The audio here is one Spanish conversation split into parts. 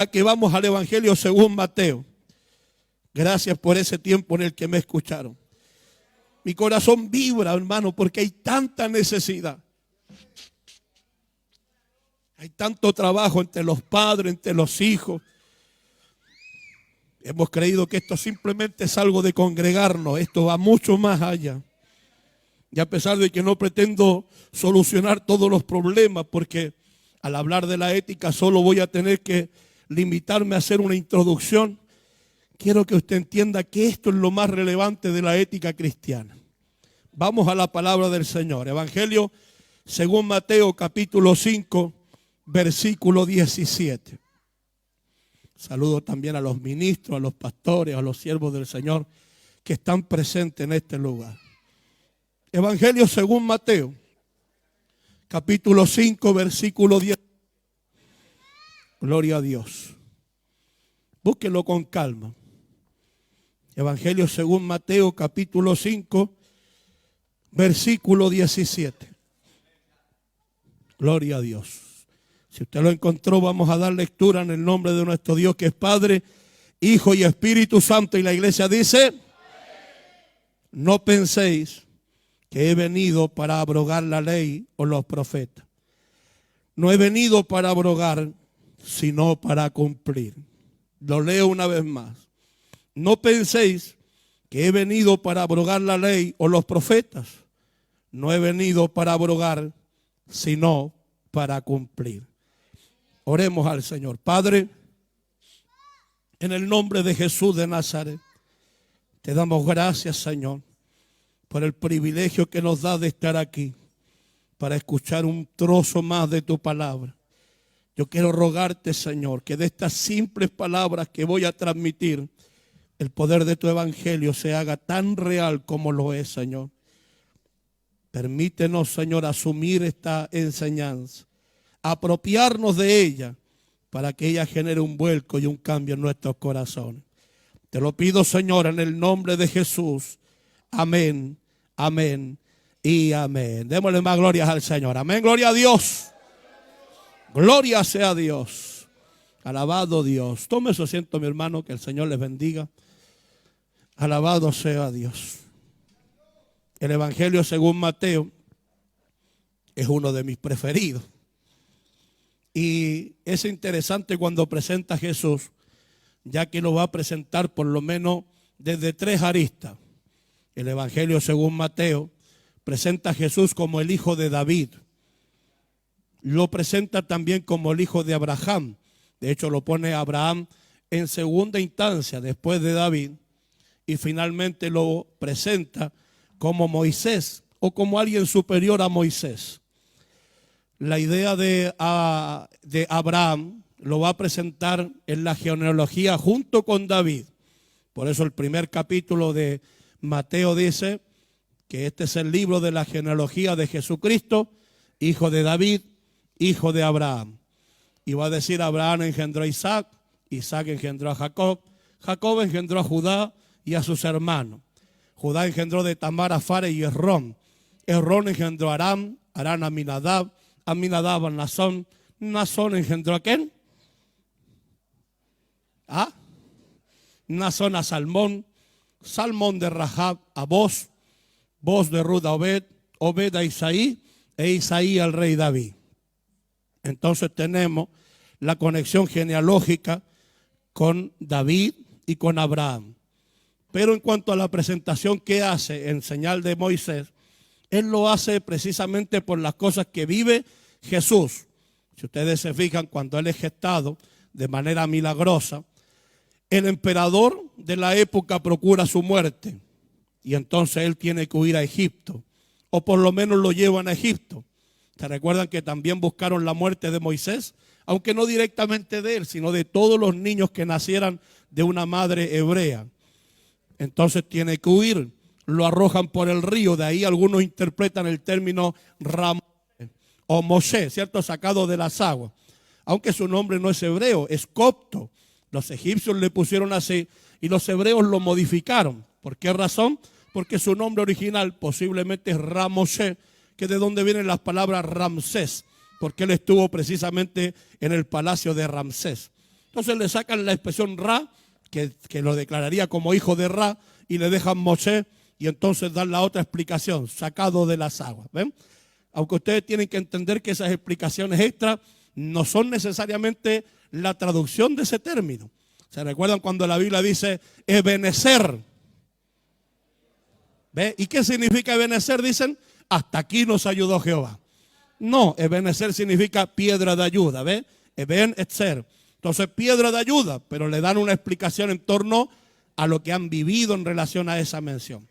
Que vamos al Evangelio según Mateo. Gracias por ese tiempo en el que me escucharon. Mi corazón vibra, hermano, porque hay tanta necesidad. Hay tanto trabajo entre los padres, entre los hijos. Hemos creído que esto simplemente es algo de congregarnos. Esto va mucho más allá. Y a pesar de que no pretendo solucionar todos los problemas, porque al hablar de la ética solo voy a tener que limitarme a hacer una introducción, quiero que usted entienda que esto es lo más relevante de la ética cristiana. Vamos a la palabra del Señor. Evangelio según Mateo capítulo 5, versículo 17. Saludo también a los ministros, a los pastores, a los siervos del Señor que están presentes en este lugar. Evangelio según Mateo, capítulo 5, versículo 10. Gloria a Dios. Búsquelo con calma. Evangelio según Mateo, capítulo 5, versículo 17. Gloria a Dios. Si usted lo encontró, vamos a dar lectura en el nombre de nuestro Dios, que es Padre, Hijo y Espíritu Santo. Y la iglesia dice: no penséis que he venido para abrogar la ley o los profetas. No he venido para abrogar, sino para cumplir. Lo leo una vez más. No penséis que he venido para abrogar la ley o los profetas. No he venido para abrogar, sino para cumplir. Oremos al Señor. Padre, en el nombre de Jesús de Nazaret, te damos gracias, Señor, por el privilegio que nos da de estar aquí para escuchar un trozo más de tu palabra. Yo quiero rogarte, Señor, que de estas simples palabras que voy a transmitir, el poder de tu evangelio se haga tan real como lo es, Señor. Permítenos, Señor, asumir esta enseñanza, apropiarnos de ella para que ella genere un vuelco y un cambio en nuestros corazones. Te lo pido, Señor, en el nombre de Jesús. Amén, amén y amén. Démosle más glorias al Señor. Amén, gloria a Dios. Gloria sea a Dios. Alabado Dios. Tome su asiento, mi hermano, que el Señor les bendiga. Alabado sea Dios. El Evangelio según Mateo es uno de mis preferidos. Y es interesante cuando presenta a Jesús, ya que lo va a presentar por lo menos desde tres aristas. El Evangelio según Mateo presenta a Jesús como el hijo de David. Lo presenta también como el hijo de Abraham. De hecho, lo pone Abraham en segunda instancia después de David. Y finalmente lo presenta como Moisés o como alguien superior a Moisés. La idea de Abraham lo va a presentar en la genealogía junto con David. Por eso el primer capítulo de Mateo dice que este es el libro de la genealogía de Jesucristo, hijo de David, hijo de Abraham. Y va a decir: Abraham engendró a Isaac, Isaac engendró a Jacob, Jacob engendró a Judá y a sus hermanos. Judá engendró de Tamar a Fares y Esrón. Esrón engendró a Aram, Aram a Aminadab, Aminadab a Nazón. Nazón engendró a ¿quién? Nazón a Salmón, Salmón de Rahab a Boz, Boz de Ruth a Obed, Obed a Isaí e Isaí al rey David. Entonces tenemos la conexión genealógica con David y con Abraham. Pero en cuanto a la presentación que hace en señal de Moisés, él lo hace precisamente por las cosas que vive Jesús. Si ustedes se fijan, cuando él es gestado de manera milagrosa, el emperador de la época procura su muerte y entonces él tiene que huir a Egipto, o por lo menos lo llevan a Egipto. ¿Se recuerdan que también buscaron la muerte de Moisés? Aunque no directamente de él, sino de todos los niños que nacieran de una madre hebrea. Entonces tiene que huir, lo arrojan por el río, de ahí algunos interpretan el término Ramsés o Moshe, ¿cierto? Sacado de las aguas. Aunque su nombre no es hebreo, es copto. Los egipcios le pusieron así y los hebreos lo modificaron. ¿Por qué razón? Porque su nombre original posiblemente es Ramosé, que de donde vienen las palabras Ramsés, porque él estuvo precisamente en el palacio de Ramsés. Entonces le sacan la expresión Ra, que lo declararía como hijo de Ra, y le dejan Moshe, y entonces dan la otra explicación, sacado de las aguas. ¿Ven? Aunque ustedes tienen que entender que esas explicaciones extra no son necesariamente la traducción de ese término. ¿Se recuerdan cuando la Biblia dice Ebenezer? ¿Ve? ¿Y qué significa Ebenezer? Dicen, hasta aquí nos ayudó Jehová. No, Ebenezer significa piedra de ayuda, ¿ve? Ebenezer. Entonces, piedra de ayuda, pero le dan una explicación en torno a lo que han vivido en relación a esa mención.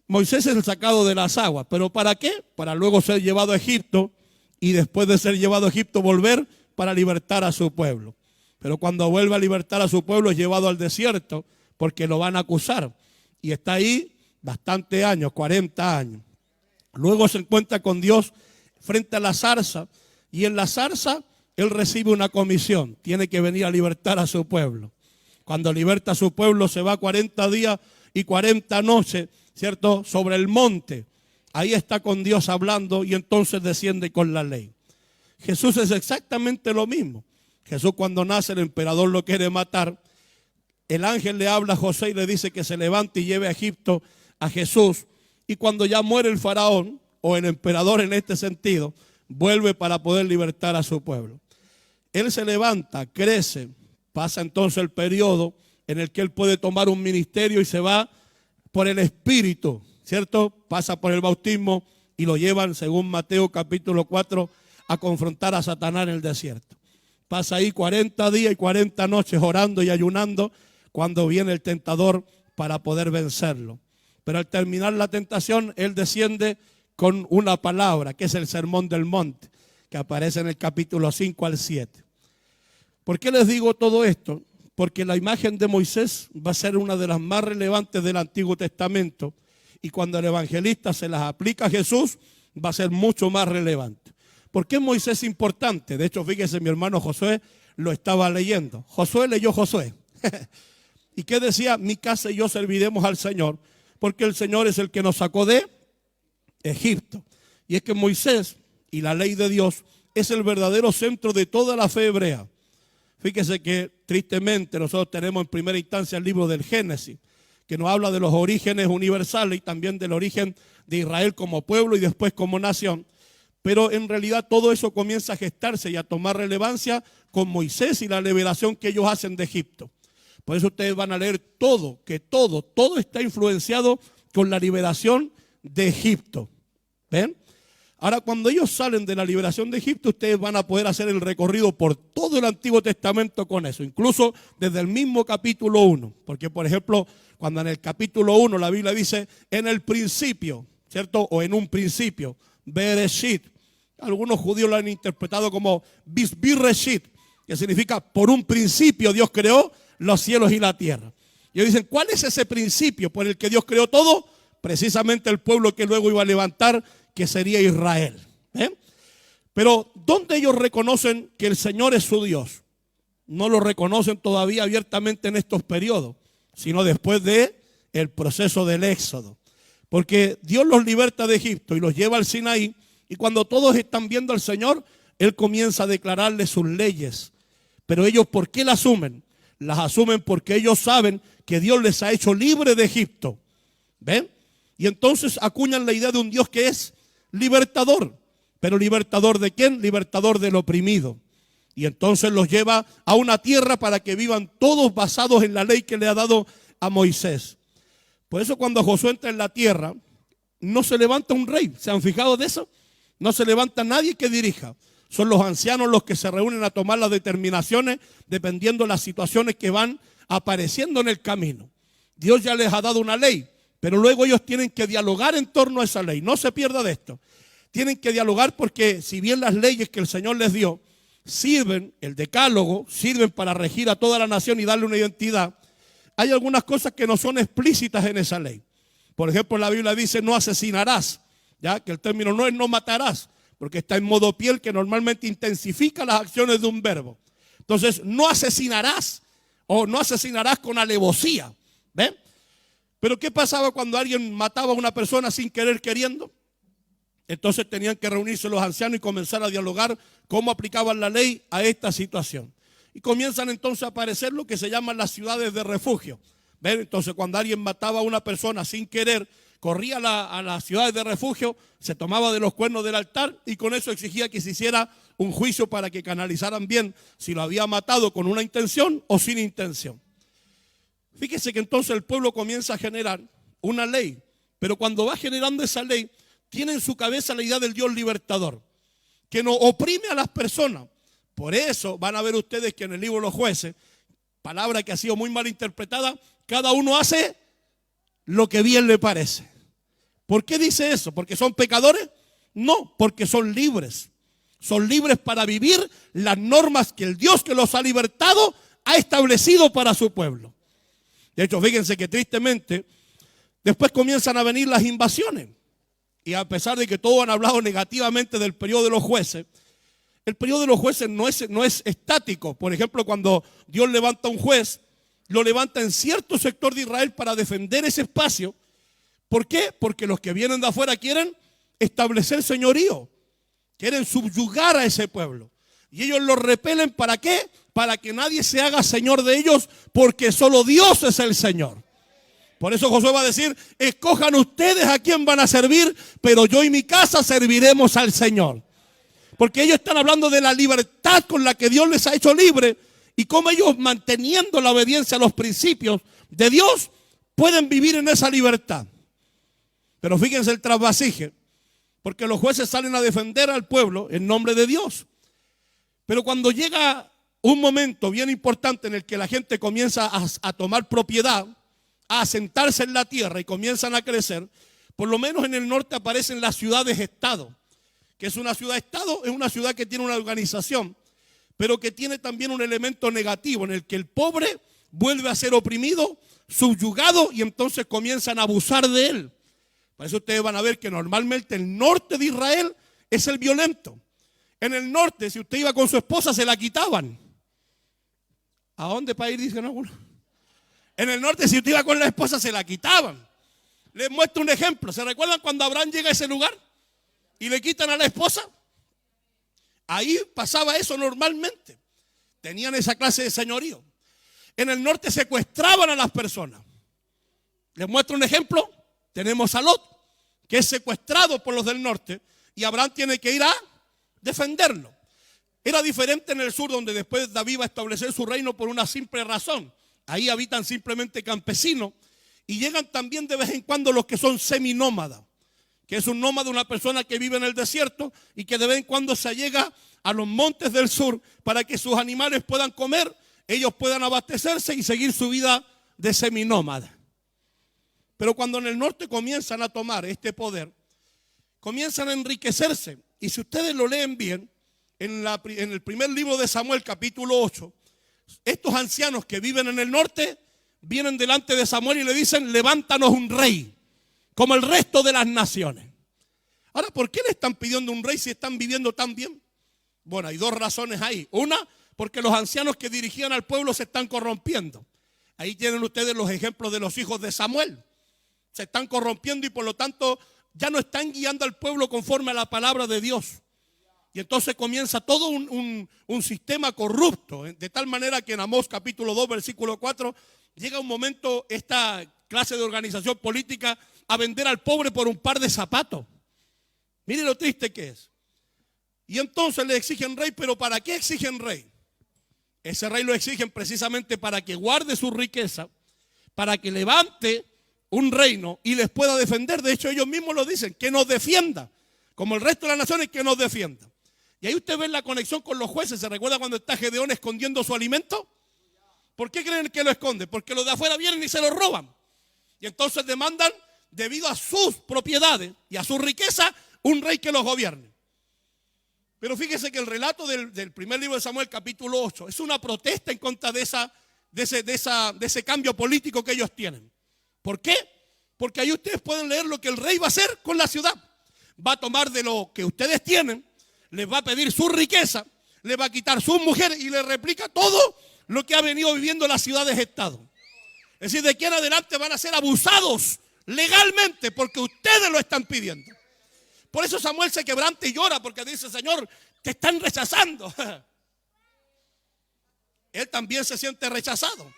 Moisés es el sacado de las aguas, ¿pero para qué? Para luego ser llevado a Egipto y después de ser llevado a Egipto volver para libertar a su pueblo. Pero cuando vuelve a libertar a su pueblo es llevado al desierto porque lo van a acusar. Y está ahí bastantes años, 40 años. Luego se encuentra con Dios frente a la zarza y en la zarza él recibe una comisión. Tiene que venir a libertar a su pueblo. Cuando liberta a su pueblo se va 40 días y 40 noches, ¿cierto? Sobre el monte. Ahí está con Dios hablando y entonces desciende con la ley. Jesús es exactamente lo mismo. Jesús cuando nace el emperador lo quiere matar. El ángel le habla a José y le dice que se levante y lleve a Egipto a Jesús. Y cuando ya muere el faraón o el emperador en este sentido, vuelve para poder libertar a su pueblo. Él se levanta, crece, pasa entonces el periodo en el que él puede tomar un ministerio y se va por el Espíritu, ¿cierto? Pasa por el bautismo y lo llevan, según Mateo capítulo 4, a confrontar a Satanás en el desierto. Pasa ahí 40 días y 40 noches orando y ayunando cuando viene el tentador para poder vencerlo. Pero al terminar la tentación, él desciende con una palabra, que es el Sermón del Monte, que aparece en el capítulo 5 al 7. ¿Por qué les digo todo esto? Porque la imagen de Moisés va a ser una de las más relevantes del Antiguo Testamento y cuando el evangelista se las aplica a Jesús va a ser mucho más relevante. ¿Por qué Moisés es importante? De hecho, fíjese, mi hermano Josué lo estaba leyendo. Josué leyó Josué. ¿Y qué decía? Mi casa y yo serviremos al Señor, porque el Señor es el que nos sacó de Egipto. Y es que Moisés y la ley de Dios es el verdadero centro de toda la fe hebrea. Fíjese que tristemente nosotros tenemos en primera instancia el libro del Génesis, que nos habla de los orígenes universales y también del origen de Israel como pueblo y después como nación. Pero en realidad todo eso comienza a gestarse y a tomar relevancia con Moisés y la liberación que ellos hacen de Egipto. Por eso ustedes van a leer todo está influenciado con la liberación de Egipto. ¿Ven? Ahora, cuando ellos salen de la liberación de Egipto, ustedes van a poder hacer el recorrido por todo el Antiguo Testamento con eso, incluso desde el mismo capítulo 1. Porque, por ejemplo, cuando en el capítulo 1 la Biblia dice, en el principio, ¿cierto? O en un principio, Bereshit. Algunos judíos lo han interpretado como Bisbireshit, que significa por un principio Dios creó los cielos y la tierra. Y ellos dicen, ¿cuál es ese principio por el que Dios creó todo? Precisamente el pueblo que luego iba a levantar, que sería Israel. Pero ¿dónde ellos reconocen que el Señor es su Dios? No lo reconocen todavía abiertamente en estos periodos, sino después de el proceso del Éxodo. Porque Dios los liberta de Egipto y los lleva al Sinaí, y cuando todos están viendo al Señor, Él comienza a declararles sus leyes. Pero ellos, ¿por qué las asumen? Las asumen porque ellos saben que Dios les ha hecho libre de Egipto. ¿Ven? Y entonces acuñan la idea de un Dios que es libertador. ¿Pero libertador de quién? Libertador del oprimido. Y entonces los lleva a una tierra para que vivan todos basados en la ley que le ha dado a Moisés. Por eso cuando Josué entra en la tierra, no se levanta un rey. ¿Se han fijado de eso? No se levanta nadie que dirija. Son los ancianos los que se reúnen a tomar las determinaciones dependiendo de las situaciones que van apareciendo en el camino. Dios ya les ha dado una ley, pero luego ellos tienen que dialogar en torno a esa ley. No se pierda de esto. Tienen que dialogar porque si bien las leyes que el Señor les dio sirven, el decálogo, sirven para regir a toda la nación y darle una identidad, hay algunas cosas que no son explícitas en esa ley. Por ejemplo, la Biblia dice no asesinarás, ya que el término no es no matarás, porque está en modo piel que normalmente intensifica las acciones de un verbo. Entonces, no asesinarás o no asesinarás con alevosía. ¿Ven? Pero ¿qué pasaba cuando alguien mataba a una persona sin querer queriendo? Entonces tenían que reunirse los ancianos y comenzar a dialogar cómo aplicaban la ley a esta situación. Y comienzan entonces a aparecer lo que se llaman las ciudades de refugio. ¿Ven? Entonces cuando alguien mataba a una persona sin querer, corría a las ciudades de refugio, se tomaba de los cuernos del altar y con eso exigía que se hiciera un juicio para que canalizaran bien si lo había matado con una intención o sin intención. Fíjese que entonces el pueblo comienza a generar una ley, pero cuando va generando esa ley, tiene en su cabeza la idea del Dios libertador, que no oprime a las personas. Por eso van a ver ustedes que en el libro de los Jueces, palabra que ha sido muy mal interpretada, cada uno hace lo que bien le parece. ¿Por qué dice eso? ¿Porque son pecadores? No, porque son libres. Son libres para vivir las normas que el Dios que los ha libertado ha establecido para su pueblo. De hecho, fíjense que tristemente, después comienzan a venir las invasiones. Y a pesar de que todos han hablado negativamente del periodo de los jueces, el periodo de los jueces no es estático. Por ejemplo, cuando Dios levanta un juez, lo levanta en cierto sector de Israel para defender ese espacio. ¿Por qué? Porque los que vienen de afuera quieren establecer señorío, quieren subyugar a ese pueblo. Y ellos lo repelen, ¿para qué? Para que nadie se haga señor de ellos, porque solo Dios es el Señor. Por eso Josué va a decir, escojan ustedes a quién van a servir, pero yo y mi casa serviremos al Señor. Porque ellos están hablando de la libertad con la que Dios les ha hecho libre y cómo ellos, manteniendo la obediencia a los principios de Dios, pueden vivir en esa libertad. Pero fíjense el trasvasije, porque los jueces salen a defender al pueblo en nombre de Dios. Pero cuando llega un momento bien importante en el que la gente comienza a tomar propiedad, a asentarse en la tierra y comienzan a crecer, por lo menos en el norte aparecen las ciudades-estado. Que es una ciudad-estado, es una ciudad que tiene una organización, pero que tiene también un elemento negativo en el que el pobre vuelve a ser oprimido, subyugado y entonces comienzan a abusar de él. Por eso ustedes van a ver que normalmente el norte de Israel es el violento. En el norte, si usted iba con su esposa, se la quitaban. ¿A dónde para ir? Dice, no. En el norte, si usted iba con la esposa, se la quitaban. Les muestro un ejemplo. ¿Se recuerdan cuando Abraham llega a ese lugar y le quitan a la esposa? Ahí pasaba eso normalmente. Tenían esa clase de señorío. En el norte secuestraban a las personas. Les muestro un ejemplo. Tenemos a Lot, que es secuestrado por los del norte, y Abraham tiene que ir a defenderlo. Era diferente en el sur, donde después David va a establecer su reino por una simple razón. Ahí habitan simplemente campesinos, y llegan también de vez en cuando los que son seminómadas, que es un nómada, una persona que vive en el desierto y que de vez en cuando se llega a los montes del sur para que sus animales puedan comer, ellos puedan abastecerse y seguir su vida de seminómada. Pero cuando en el norte comienzan a tomar este poder, comienzan a enriquecerse. Y si ustedes lo leen bien, en el primer libro de Samuel, capítulo 8, estos ancianos que viven en el norte vienen delante de Samuel y le dicen, levántanos un rey, como el resto de las naciones. Ahora, ¿por qué le están pidiendo un rey si están viviendo tan bien? Bueno, hay dos razones ahí. Una, porque los ancianos que dirigían al pueblo se están corrompiendo. Ahí tienen ustedes los ejemplos de los hijos de Samuel. Se están corrompiendo y por lo tanto ya no están guiando al pueblo conforme a la palabra de Dios. Y entonces comienza todo un sistema corrupto, de tal manera que en Amós capítulo 2, versículo 4, llega un momento esta clase de organización política a vender al pobre por un par de zapatos. Mire lo triste que es. Y entonces le exigen rey, pero ¿para qué exigen rey? Ese rey lo exigen precisamente para que guarde su riqueza, para que levante un reino y les pueda defender. De hecho, ellos mismos lo dicen, que nos defienda, como el resto de las naciones, que nos defienda. Y ahí usted ve la conexión con los jueces. ¿Se recuerda cuando está Gedeón escondiendo su alimento? ¿Por qué creen que lo esconde? Porque los de afuera vienen y se lo roban. Y entonces demandan, debido a sus propiedades y a su riqueza, un rey que los gobierne. Pero fíjese que el relato del primer libro de Samuel, capítulo 8, es una protesta en contra de ese cambio político que ellos tienen. ¿Por qué? Porque ahí ustedes pueden leer lo que el rey va a hacer con la ciudad. Va a tomar de lo que ustedes tienen, les va a pedir su riqueza, les va a quitar sus mujeres y les replica todo lo que ha venido viviendo las ciudades-estado. Es decir, de aquí en adelante van a ser abusados legalmente porque ustedes lo están pidiendo. Por eso Samuel se quebranta y llora porque dice, Señor, te están rechazando. él también se siente rechazado.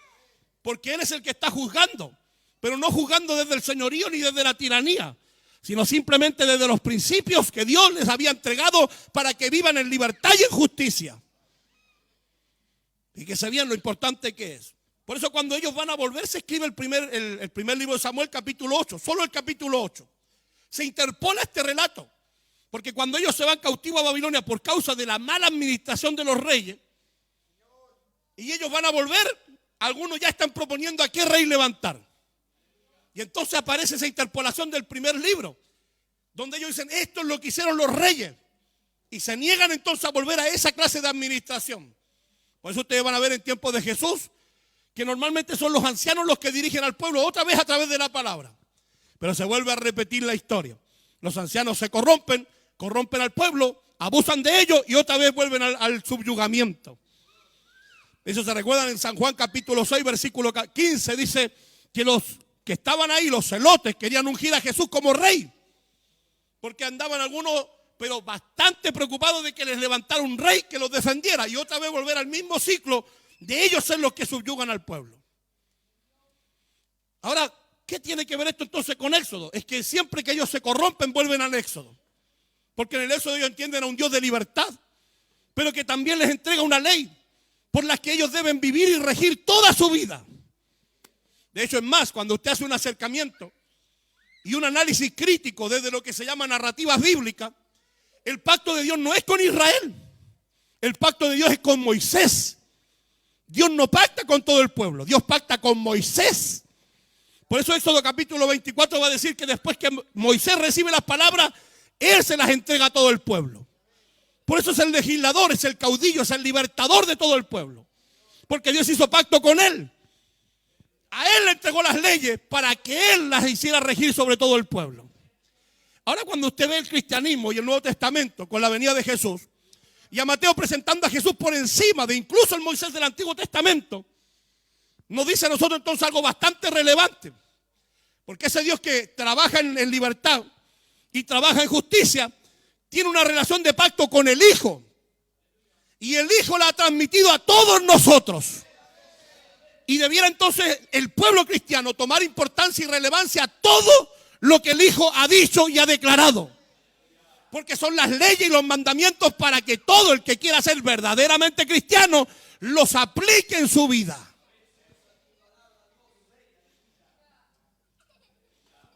Porque él es el que está juzgando. Pero no juzgando desde el señorío ni desde la tiranía, sino simplemente desde los principios que Dios les había entregado para que vivan en libertad y en justicia. Y que sabían lo importante que es. Por eso cuando ellos van a volver se escribe el primer libro de Samuel, capítulo 8, solo el capítulo 8. Se interpola este relato, porque cuando ellos se van cautivos a Babilonia por causa de la mala administración de los reyes, y ellos van a volver, algunos ya están proponiendo a qué rey levantar. Y entonces aparece esa interpolación del primer libro, donde ellos dicen, esto es lo que hicieron los reyes, y se niegan entonces a volver a esa clase de administración. Por eso ustedes van a ver en tiempos de Jesús, que normalmente son los ancianos los que dirigen al pueblo otra vez a través de la palabra. Pero se vuelve a repetir la historia. Los ancianos se corrompen al pueblo, abusan de ellos y otra vez vuelven al subyugamiento. Eso se recuerda en San Juan capítulo 6, versículo 15. Dice que los que estaban ahí, los celotes, querían ungir a Jesús como rey. Porque andaban algunos, pero bastante preocupados de que les levantara un rey que los defendiera. Y otra vez volver al mismo ciclo de ellos ser los que subyugan al pueblo. Ahora, ¿qué tiene que ver esto entonces con Éxodo? Es que siempre que ellos se corrompen vuelven al Éxodo. Porque en el Éxodo ellos entienden a un Dios de libertad, pero que también les entrega una ley por la que ellos deben vivir y regir toda su vida. De hecho, es más, cuando usted hace un acercamiento y un análisis crítico desde lo que se llama narrativas bíblicas, el pacto de Dios no es con Israel. El pacto de Dios es con Moisés. Dios no pacta con todo el pueblo, Dios pacta con Moisés. Por eso Éxodo capítulo 24 va a decir que después que Moisés recibe las palabras, él se las entrega a todo el pueblo. Por eso es el legislador, es el caudillo, es el libertador de todo el pueblo. Porque Dios hizo pacto con él. A él le entregó las leyes para que él las hiciera regir sobre todo el pueblo. Ahora cuando usted ve el cristianismo y el Nuevo Testamento con la venida de Jesús, y a Mateo presentando a Jesús por encima de incluso el Moisés del Antiguo Testamento, nos dice a nosotros entonces algo bastante relevante. Porque ese Dios que trabaja en libertad y trabaja en justicia, tiene una relación de pacto con el Hijo. Y el Hijo la ha transmitido a todos nosotros. Y debiera entonces el pueblo cristiano tomar importancia y relevancia a todo lo que el Hijo ha dicho y ha declarado. Porque son las leyes y los mandamientos para que todo el que quiera ser verdaderamente cristiano los aplique en su vida.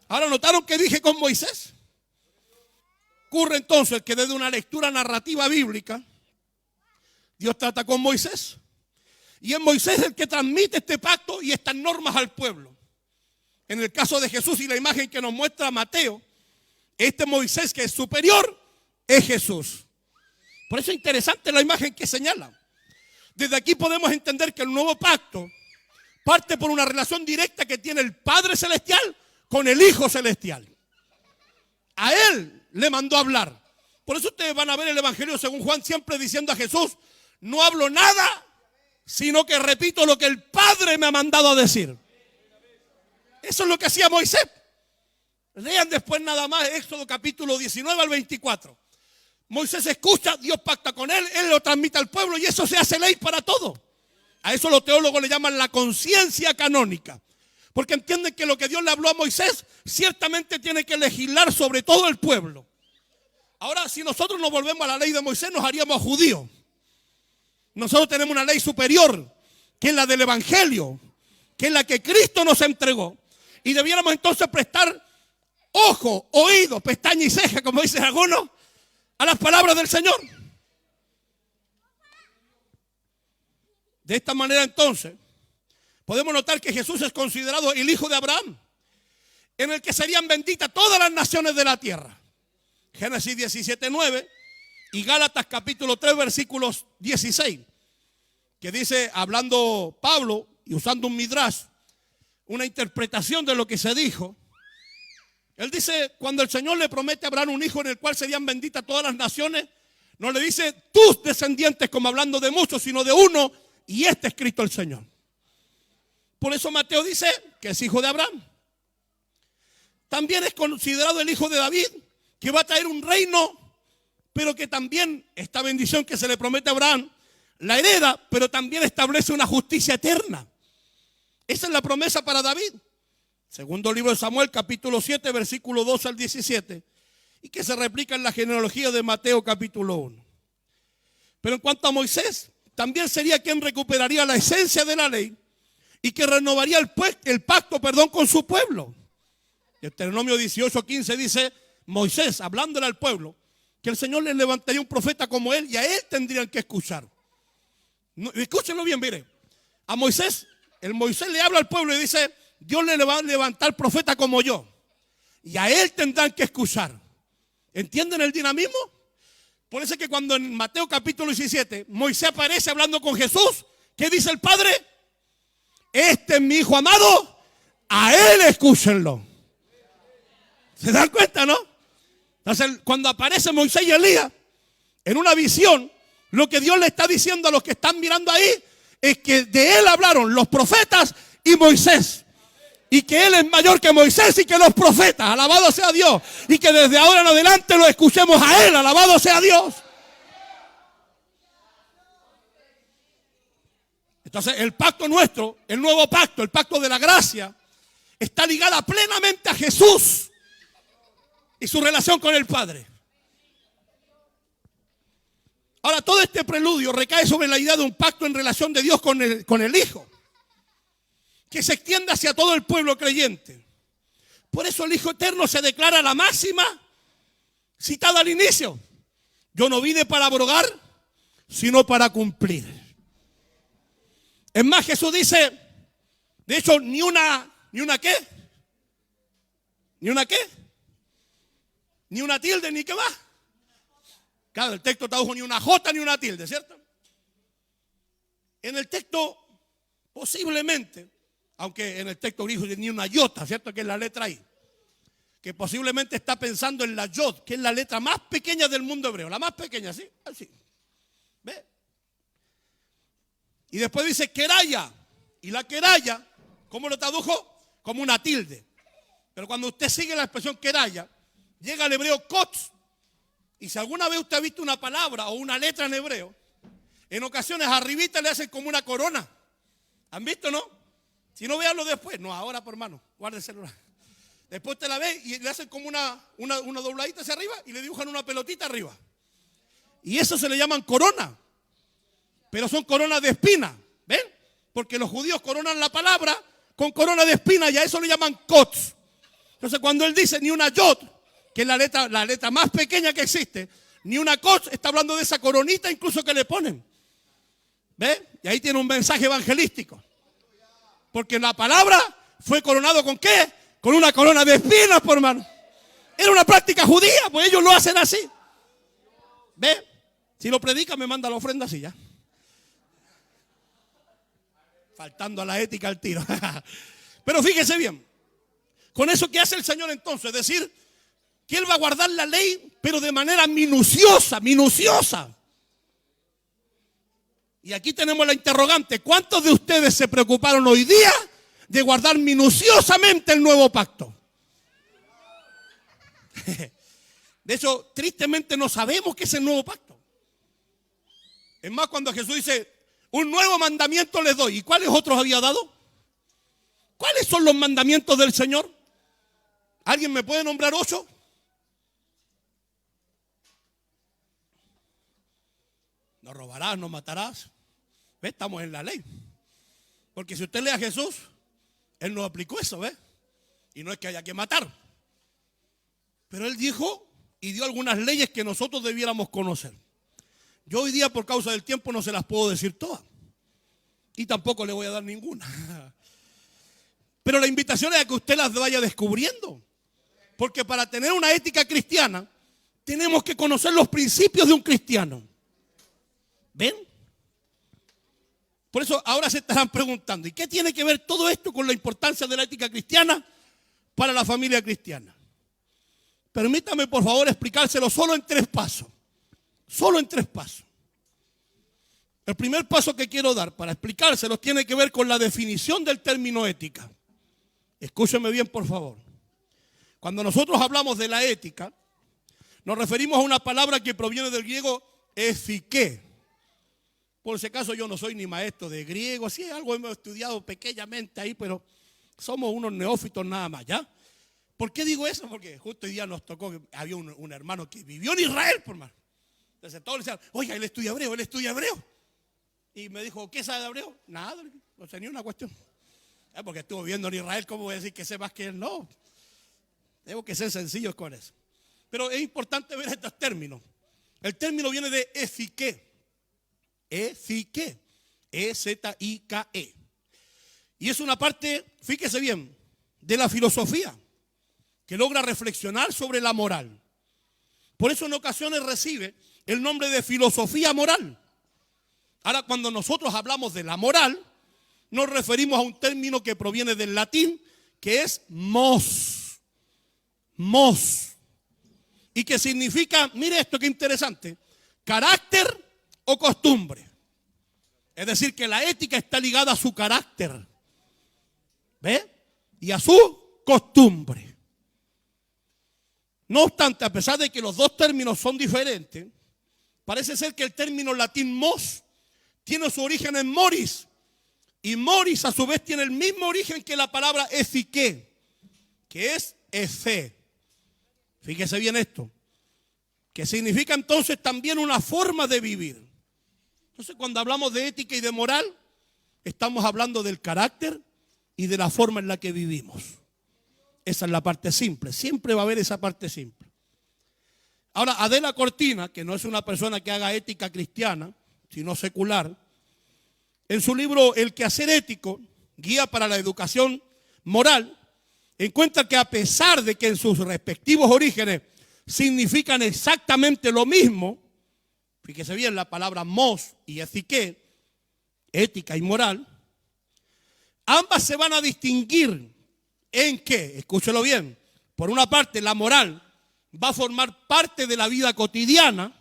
Ahora, ¿notaron que dije con Moisés? Ocurre entonces que desde una lectura narrativa bíblica, Dios trata con Moisés. Y es Moisés el que transmite este pacto y estas normas al pueblo. En el caso de Jesús y la imagen que nos muestra Mateo, este Moisés que es superior es Jesús. Por eso es interesante la imagen que señala. Desde aquí podemos entender que el nuevo pacto parte por una relación directa que tiene el Padre Celestial con el Hijo Celestial. A Él le mandó a hablar. Por eso ustedes van a ver el Evangelio según Juan siempre diciendo a Jesús, no hablo nada, sino que repito lo que el Padre me ha mandado a decir. Eso es lo que hacía Moisés. Lean después nada más Éxodo capítulo 19 al 24. Moisés escucha, Dios pacta con él lo transmite al pueblo y eso se hace ley para todo. A eso los teólogos le llaman la conciencia canónica. Porque entienden que lo que Dios le habló a Moisés ciertamente tiene que legislar sobre todo el pueblo. Ahora, si nosotros nos volvemos a la ley de Moisés, nos haríamos judíos. Nosotros tenemos una ley superior, que es la del Evangelio, que es la que Cristo nos entregó. Y debiéramos entonces prestar ojo, oído, pestaña y ceja, como dicen algunos, a las palabras del Señor. De esta manera entonces, podemos notar que Jesús es considerado el hijo de Abraham, en el que serían benditas todas las naciones de la tierra. Génesis 17:9 y Gálatas capítulo 3 versículos 16, que dice, hablando Pablo y usando un midrash, una interpretación de lo que se dijo. Él dice, cuando el Señor le promete a Abraham un hijo en el cual serían benditas todas las naciones, no le dice tus descendientes como hablando de muchos, sino de uno, y este es Cristo el Señor. Por eso Mateo dice que es hijo de Abraham. También es considerado el hijo de David, que va a traer un reino, pero que también esta bendición que se le promete a Abraham la hereda, pero también establece una justicia eterna. Esa es la promesa para David. Segundo libro de Samuel, capítulo 7, versículo 12 al 17. Y que se replica en la genealogía de Mateo, capítulo 1. Pero en cuanto a Moisés, también sería quien recuperaría la esencia de la ley y que renovaría el pacto con su pueblo. Deuteronomio 18:15 dice, Moisés, hablándole al pueblo, que el Señor le levantaría un profeta como él y a él tendrían que escuchar. No, escúchenlo bien, mire. A Moisés, el Moisés le habla al pueblo y dice, Dios le va a levantar profeta como yo. Y a él tendrán que escuchar. ¿Entienden el dinamismo? Por eso es que cuando en Mateo capítulo 17 Moisés aparece hablando con Jesús, ¿qué dice el Padre? Este es mi hijo amado, a él escúchenlo. ¿Se dan cuenta, no? Entonces cuando aparece Moisés y Elías en una visión, lo que Dios le está diciendo a los que están mirando ahí es que de él hablaron los profetas y Moisés. Y que él es mayor que Moisés y que los profetas, alabado sea Dios. Y que desde ahora en adelante lo escuchemos a él, alabado sea Dios. Entonces el pacto nuestro, el nuevo pacto, el pacto de la gracia, está ligada plenamente a Jesús y su relación con el Padre. Ahora todo este preludio recae sobre la idea de un pacto en relación de Dios con el Hijo, que se extiende hacia todo el pueblo creyente. Por eso el Hijo Eterno se declara la máxima citada al inicio. Yo no vine para abrogar, sino para cumplir. Es más, Jesús dice, de hecho, ni una qué, ni una qué, ni una tilde, ni qué más. Claro, el texto tradujo ni una jota, ni una tilde, ¿cierto? En el texto, posiblemente, aunque en el texto dijo ni una iota, ¿cierto? Que es la letra I. Que posiblemente está pensando en la yod, que es la letra más pequeña del mundo hebreo. La más pequeña, ¿sí? Así. ¿Ve? Y después dice queraya. Y la queraya, ¿cómo lo tradujo? Como una tilde. Pero cuando usted sigue la expresión queraya, llega al hebreo kotz. Y si alguna vez usted ha visto una palabra o una letra en hebreo, en ocasiones arribita le hacen como una corona. ¿Han visto, no? Si no, véanlo después. No, ahora, por hermano, guarde el celular. Después te la ve y le hacen como una dobladita hacia arriba y le dibujan una pelotita arriba. Y eso se le llaman corona. Pero son coronas de espina. ¿Ven? Porque los judíos coronan la palabra con corona de espina y a eso le llaman kotz. Entonces cuando él dice ni una yod, que es la letra más pequeña que existe, ni una kotz, está hablando de esa coronita incluso que le ponen. ¿Ven? Y ahí tiene un mensaje evangelístico. Porque la palabra fue coronado ¿con qué? Con una corona de espinas, por hermano. Era una práctica judía, pues ellos lo hacen así. ¿Ve? Si lo predica me manda la ofrenda así ya. Faltando a la ética al tiro. Pero fíjese bien. Con eso que hace el Señor entonces, decir que Él va a guardar la ley, pero de manera minuciosa, minuciosa. Y aquí tenemos la interrogante. ¿Cuántos de ustedes se preocuparon hoy día de guardar minuciosamente el nuevo pacto? De hecho, tristemente no sabemos qué es el nuevo pacto. Es más, cuando Jesús dice, un nuevo mandamiento les doy. ¿Y cuáles otros había dado? ¿Cuáles son los mandamientos del Señor? ¿Alguien me puede nombrar 8? No robarás, no matarás. ¿Ve? Estamos en la ley. Porque si usted lee a Jesús, Él no aplicó eso, ¿ve? Y no es que haya que matar. Pero Él dijo y dio algunas leyes que nosotros debiéramos conocer. Yo hoy día por causa del tiempo no se las puedo decir todas. Y tampoco le voy a dar ninguna. Pero la invitación es a que usted las vaya descubriendo. Porque para tener una ética cristiana, tenemos que conocer los principios de un cristiano. ¿Ven? Por eso ahora se estarán preguntando, ¿y qué tiene que ver todo esto con la importancia de la ética cristiana para la familia cristiana? Permítame por favor explicárselo solo en 3 pasos. Solo en 3 pasos. El primer paso que quiero dar para explicárselo tiene que ver con la definición del término ética. Escúcheme bien por favor. Cuando nosotros hablamos de la ética, nos referimos a una palabra que proviene del griego efiké. Por si acaso yo no soy ni maestro de griego, sí, algo hemos estudiado pequeñamente ahí, pero somos unos neófitos nada más, ¿ya? ¿Por qué digo eso? Porque justo hoy día nos tocó que había un hermano que vivió en Israel, por más. Entonces todos le decían, oiga, él estudia hebreo. Y me dijo, ¿qué sabe de hebreo? Nada, no sé ni una cuestión. Porque estuvo viviendo en Israel, ¿cómo voy a decir que sé más que él? No. Tengo que ser sencillos con eso. Pero es importante ver estos términos. El término viene de ezique. Ezique. E-Z-I-K-E. Y es una parte, fíjese bien, de la filosofía que logra reflexionar sobre la moral. Por eso en ocasiones recibe el nombre de filosofía moral. Ahora, cuando nosotros hablamos de la moral, nos referimos a un término que proviene del latín, que es mos. Mos. Y que significa, mire esto que interesante, carácter o costumbre. Es decir, que la ética está ligada a su carácter. ¿Ve? Y a su costumbre. No obstante, a pesar de que los dos términos son diferentes, parece ser que el término latín mos tiene su origen en moris. Y moris a su vez tiene el mismo origen que la palabra ezique, que es efe. Fíjese bien esto, que significa entonces también una forma de vivir. Entonces cuando hablamos de ética y de moral, estamos hablando del carácter y de la forma en la que vivimos. Esa es la parte simple, siempre va a haber esa parte simple. Ahora, Adela Cortina, que no es una persona que haga ética cristiana, sino secular, en su libro El quehacer ético, guía para la educación moral, encuentra que a pesar de que en sus respectivos orígenes significan exactamente lo mismo, fíjese bien la palabra mos y ezique, ética y moral, ambas se van a distinguir en que, escúchelo bien, por una parte la moral va a formar parte de la vida cotidiana,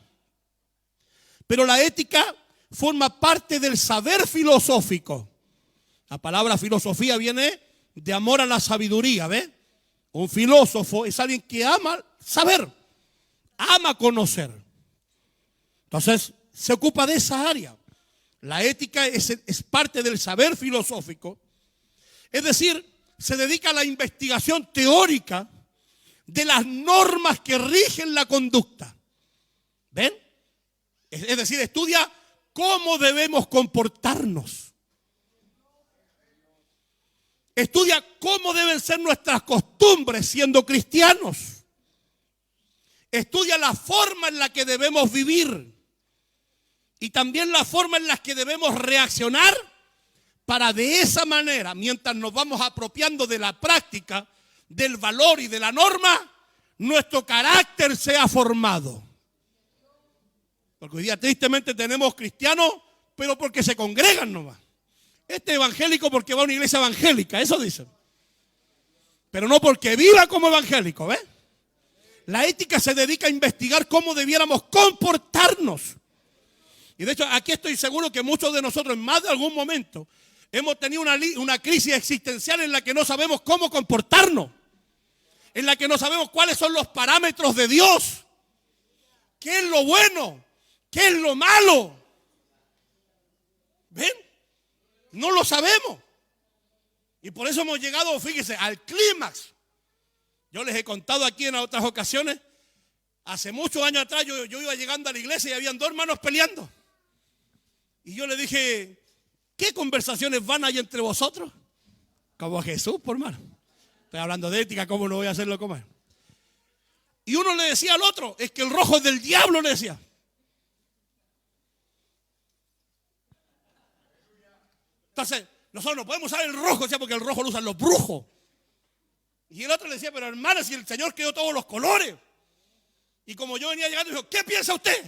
pero la ética forma parte del saber filosófico. La palabra filosofía viene de amor a la sabiduría, ¿ves? Un filósofo es alguien que ama saber, ama conocer. Entonces, se ocupa de esa área. La ética es parte del saber filosófico. Es decir, se dedica a la investigación teórica de las normas que rigen la conducta. ¿Ven? Es decir, estudia cómo debemos comportarnos. Estudia cómo deben ser nuestras costumbres siendo cristianos. Estudia la forma en la que debemos vivir y también la forma en la que debemos reaccionar para de esa manera, mientras nos vamos apropiando de la práctica, del valor y de la norma, nuestro carácter sea formado. Porque hoy día tristemente tenemos cristianos, pero porque se congregan nomás. Este evangélico porque va a una iglesia evangélica, eso dicen. Pero no porque viva como evangélico, ¿ves? La ética se dedica a investigar cómo debiéramos comportarnos. Y de hecho, aquí estoy seguro que muchos de nosotros en más de algún momento hemos tenido una crisis existencial en la que no sabemos cómo comportarnos. En la que no sabemos cuáles son los parámetros de Dios. ¿Qué es lo bueno? ¿Qué es lo malo? ¿Ven? No lo sabemos. Y por eso hemos llegado, fíjese, al clímax. Yo les he contado aquí en otras ocasiones, hace muchos años atrás yo iba llegando a la iglesia y habían dos hermanos peleando. Y yo le dije, ¿qué conversaciones van ahí entre vosotros? Como Jesús, por hermano. Estoy hablando de ética, ¿cómo no voy a hacerlo como él? Y uno le decía al otro, es que el rojo es del diablo, le decía. Entonces, nosotros no podemos usar el rojo, ¿sí? Porque el rojo lo usan los brujos. Y el otro le decía, pero hermano, si el Señor creó todos los colores. Y como yo venía llegando, dijo, ¿qué piensa usted?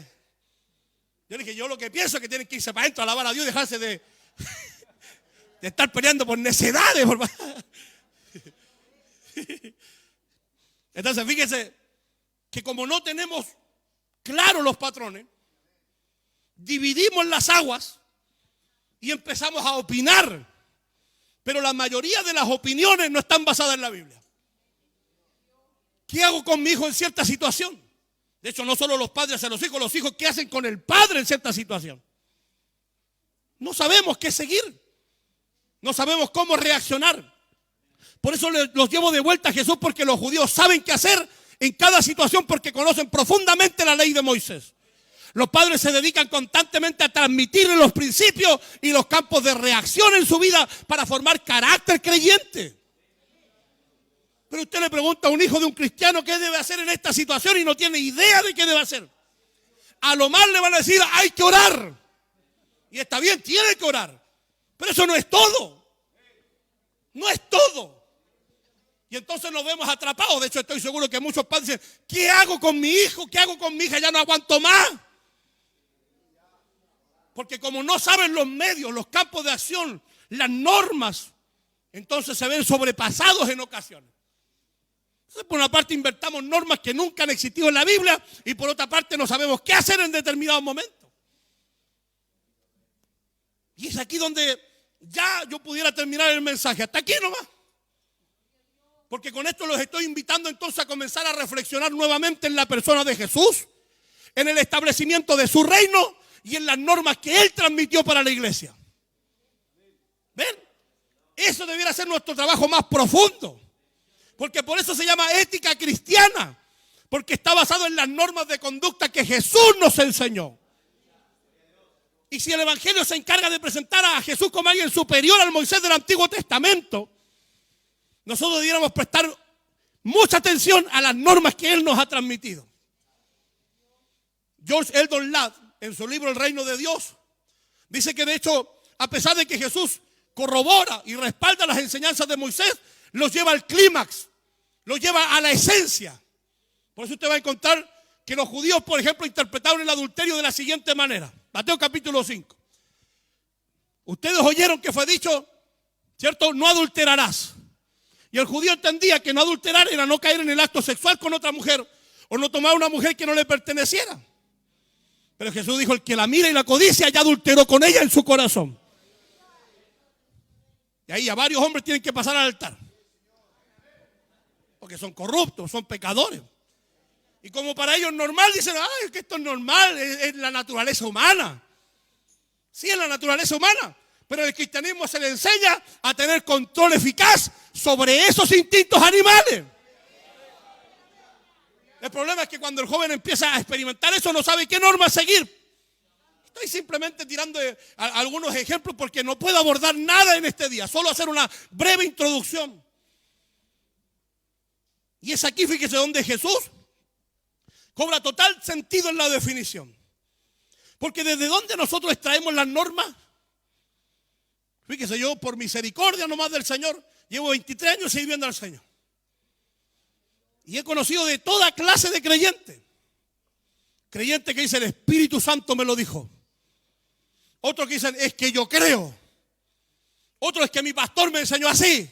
Yo le dije, yo lo que pienso es que tienen que irse para adentro a alabar a Dios y dejarse de estar peleando por necedades. Entonces, fíjese que como no tenemos claros los patrones, dividimos las aguas y empezamos a opinar. Pero la mayoría de las opiniones no están basadas en la Biblia. ¿Qué hago con mi hijo en cierta situación? De hecho, no solo los padres hacia los hijos ¿qué hacen con el padre en cierta situación? No sabemos qué seguir. No sabemos cómo reaccionar. Por eso los llevo de vuelta a Jesús, porque los judíos saben qué hacer en cada situación porque conocen profundamente la ley de Moisés. Los padres se dedican constantemente a transmitirle los principios y los campos de reacción en su vida para formar carácter creyente. Pero usted le pregunta a un hijo de un cristiano qué debe hacer en esta situación y no tiene idea de qué debe hacer. A lo más le van a decir, hay que orar. Y está bien, tiene que orar. Pero eso no es todo. No es todo. Y entonces nos vemos atrapados. De hecho, estoy seguro que muchos padres dicen, ¿qué hago con mi hijo? ¿Qué hago con mi hija? Ya no aguanto más. Porque como no saben los medios, los campos de acción, las normas, entonces se ven sobrepasados en ocasiones. Entonces, por una parte invertamos normas que nunca han existido en la Biblia y por otra parte no sabemos qué hacer en determinados momentos. Y es aquí donde ya yo pudiera terminar el mensaje. Hasta aquí nomás. Porque con esto los estoy invitando entonces a comenzar a reflexionar nuevamente en la persona de Jesús, en el establecimiento de su reino y en las normas que Él transmitió para la iglesia. ¿Ven? Eso debiera ser nuestro trabajo más profundo. Porque por eso se llama ética cristiana. Porque está basado en las normas de conducta que Jesús nos enseñó. Y si el Evangelio se encarga de presentar a Jesús como alguien superior al Moisés del Antiguo Testamento, nosotros debiéramos prestar mucha atención a las normas que Él nos ha transmitido. George Eldon Ladd, en su libro El Reino de Dios, dice que de hecho, a pesar de que Jesús corrobora y respalda las enseñanzas de Moisés, los lleva al clímax, los lleva a la esencia. Por eso usted va a encontrar que los judíos, por ejemplo, interpretaron el adulterio de la siguiente manera. Mateo capítulo 5. Ustedes oyeron que fue dicho, ¿cierto? No adulterarás. Y el judío entendía que no adulterar era no caer en el acto sexual con otra mujer o no tomar una mujer que no le perteneciera. Pero Jesús dijo, el que la mira y la codicia ya adulteró con ella en su corazón. Y ahí ya varios hombres tienen que pasar al altar. Porque son corruptos, son pecadores. Y como para ellos es normal, dicen, ay, es que esto es normal, es la naturaleza humana. Sí, es la naturaleza humana. Pero el cristianismo se le enseña a tener control eficaz sobre esos instintos animales. El problema es que cuando el joven empieza a experimentar eso, no sabe qué norma seguir. Estoy simplemente tirando algunos ejemplos porque no puedo abordar nada en este día. Solo hacer una breve introducción. Y es aquí, fíjese, donde Jesús cobra total sentido en la definición. Porque desde dónde nosotros extraemos las normas. Fíjese, yo por misericordia nomás del Señor, llevo 23 años sirviendo al Señor. Y he conocido de toda clase de creyentes. Creyentes que dicen, el Espíritu Santo me lo dijo. Otros que dicen, es que yo creo. Otros es que mi pastor me enseñó así.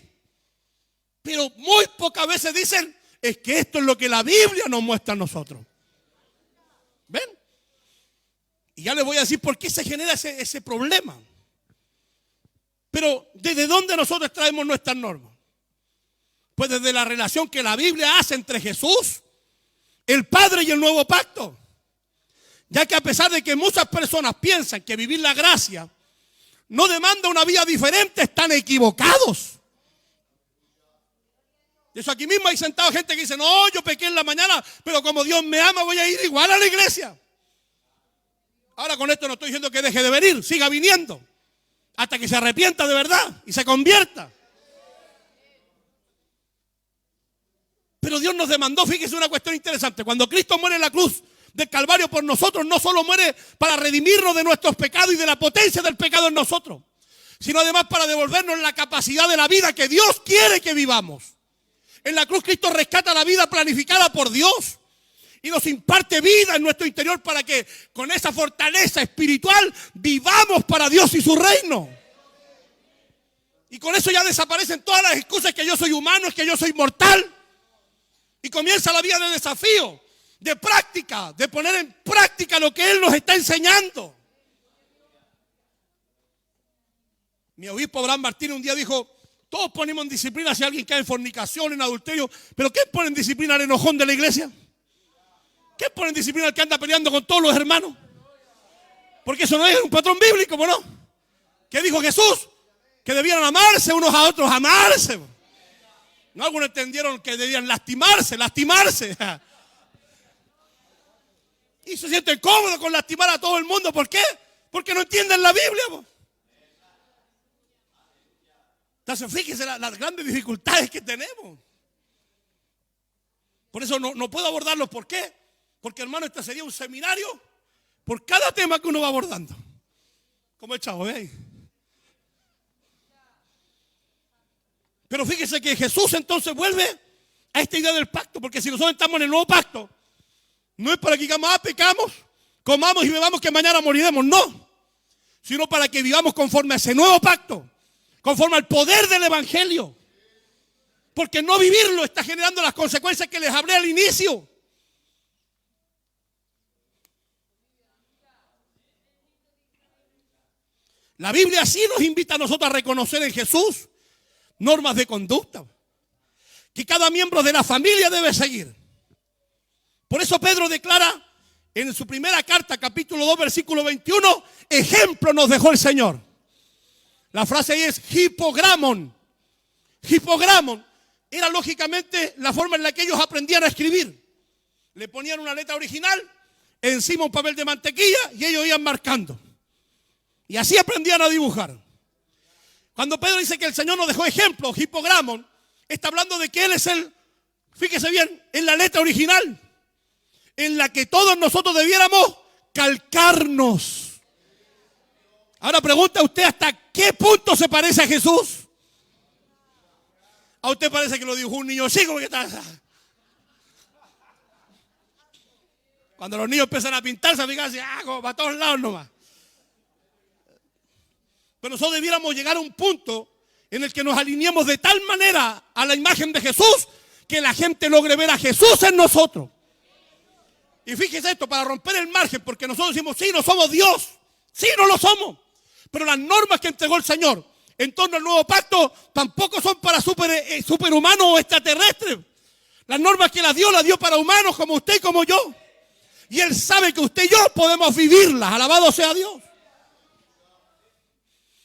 Pero muy pocas veces dicen, es que esto es lo que la Biblia nos muestra a nosotros. ¿Ven? Y ya les voy a decir por qué se genera ese problema. Pero ¿desde dónde nosotros traemos nuestras normas? Pues desde la relación que la Biblia hace entre Jesús, el Padre y el nuevo pacto. Ya que a pesar de que muchas personas piensan que vivir la gracia no demanda una vida diferente, están equivocados. De eso aquí mismo hay sentado gente que dice, no, yo pequé en la mañana, pero como Dios me ama voy a ir igual a la iglesia. Ahora con esto no estoy diciendo que deje de venir, siga viniendo. Hasta que se arrepienta de verdad y se convierta. Pero Dios nos demandó, fíjese una cuestión interesante. Cuando Cristo muere en la cruz del Calvario por nosotros, no solo muere para redimirnos de nuestros pecados y de la potencia del pecado en nosotros, sino además para devolvernos la capacidad de la vida que Dios quiere que vivamos. En la cruz Cristo rescata la vida planificada por Dios y nos imparte vida en nuestro interior para que con esa fortaleza espiritual vivamos para Dios y su reino. Y con eso ya desaparecen todas las excusas que yo soy humano, es que yo soy mortal. Y comienza la vida de desafío, de práctica, de poner en práctica lo que Él nos está enseñando. Mi obispo Abraham Martínez un día dijo, todos ponemos en disciplina si alguien cae en fornicación, en adulterio, pero ¿qué pone en disciplina al enojón de la iglesia? ¿Qué pone en disciplina al que anda peleando con todos los hermanos? Porque eso no es un patrón bíblico, ¿no? ¿Qué dijo Jesús? Que debían amarse unos a otros, amarse. No, algunos entendieron que debían lastimarse. Y se sienten cómodos con lastimar a todo el mundo. ¿Por qué? Porque no entienden la Biblia. Entonces fíjense las grandes dificultades que tenemos. Por eso no puedo abordarlos. ¿Por qué? Porque, hermano, este sería un seminario por cada tema que uno va abordando. Como el chavo, ¿veis? Pero fíjese que Jesús entonces vuelve a esta idea del pacto. Porque si nosotros estamos en el nuevo pacto, no es para que digamos, pecamos, comamos y bebamos que mañana moriremos. No. Sino para que vivamos conforme a ese nuevo pacto. Conforme al poder del evangelio. Porque no vivirlo está generando las consecuencias que les hablé al inicio. La Biblia sí nos invita a nosotros a reconocer en Jesús normas de conducta que cada miembro de la familia debe seguir. Por eso Pedro declara en su primera carta, capítulo 2, versículo 21, ejemplo nos dejó el Señor. La frase ahí es hipogramon. Hipogramon era lógicamente la forma en la que ellos aprendían a escribir. Le ponían una letra original, encima un papel de mantequilla y ellos iban marcando. Y así aprendían a dibujar. Cuando Pedro dice que el Señor nos dejó ejemplo, hipogramon, está hablando de que Él es fíjese bien, en la letra original, en la que todos nosotros debiéramos calcarnos. Ahora pregunta usted, ¿hasta qué punto se parece a Jesús? A usted parece que lo dibujó un niño chico. Cuando los niños empiezan a pintarse, fíjense, como para todos lados nomás. Pero nosotros debiéramos llegar a un punto en el que nos alineemos de tal manera a la imagen de Jesús que la gente logre ver a Jesús en nosotros. Y fíjese esto, para romper el margen, porque nosotros decimos, sí, no somos Dios, sí, no lo somos. Pero las normas que entregó el Señor en torno al nuevo pacto tampoco son para superhumanos o extraterrestres. Las normas que las dio para humanos como usted y como yo. Y Él sabe que usted y yo podemos vivirlas. Alabado sea Dios.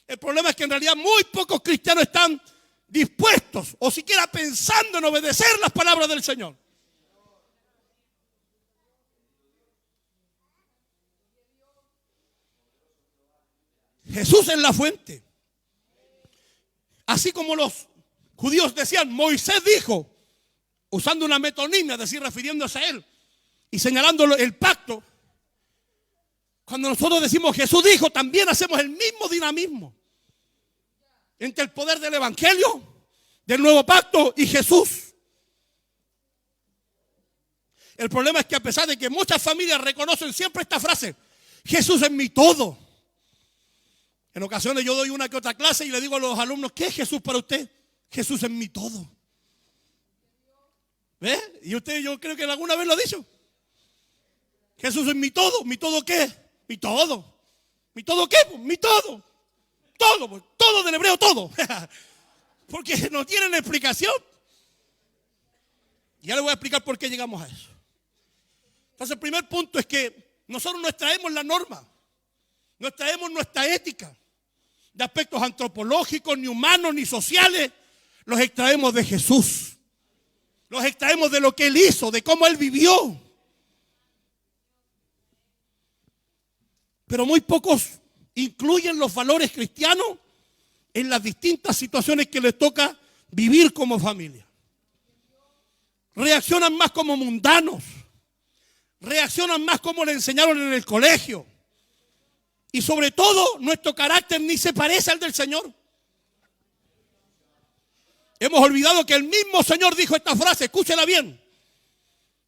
El problema es que en realidad muy pocos cristianos están dispuestos o siquiera pensando en obedecer las palabras del Señor. Jesús es la fuente. Así como los judíos decían, Moisés dijo, usando una metonimia, es decir, refiriéndose a Él y señalando el pacto. Cuando nosotros decimos Jesús dijo, también hacemos el mismo dinamismo entre el poder del evangelio, del nuevo pacto y Jesús. El problema es que a pesar de que muchas familias reconocen siempre esta frase, Jesús es mi todo. En ocasiones yo doy una que otra clase y le digo a los alumnos, ¿qué es Jesús para usted? Jesús es mi todo. ¿Ve? Y usted, yo creo que alguna vez lo ha dicho. Jesús es mi todo. ¿Mi todo qué? Mi todo. ¿Mi todo qué? Mi todo. Todo, pues, todo del hebreo, todo. Porque no tienen explicación. Ya le voy a explicar por qué llegamos a eso. Entonces el primer punto es que nosotros no extraemos la norma. No extraemos nuestra ética de aspectos antropológicos, ni humanos, ni sociales. Los extraemos de Jesús. Los extraemos de lo que Él hizo, de cómo Él vivió. Pero muy pocos incluyen los valores cristianos en las distintas situaciones que les toca vivir como familia. Reaccionan más como mundanos. Reaccionan más como le enseñaron en el colegio. Y sobre todo, nuestro carácter ni se parece al del Señor. Hemos olvidado que el mismo Señor dijo esta frase, escúchela bien.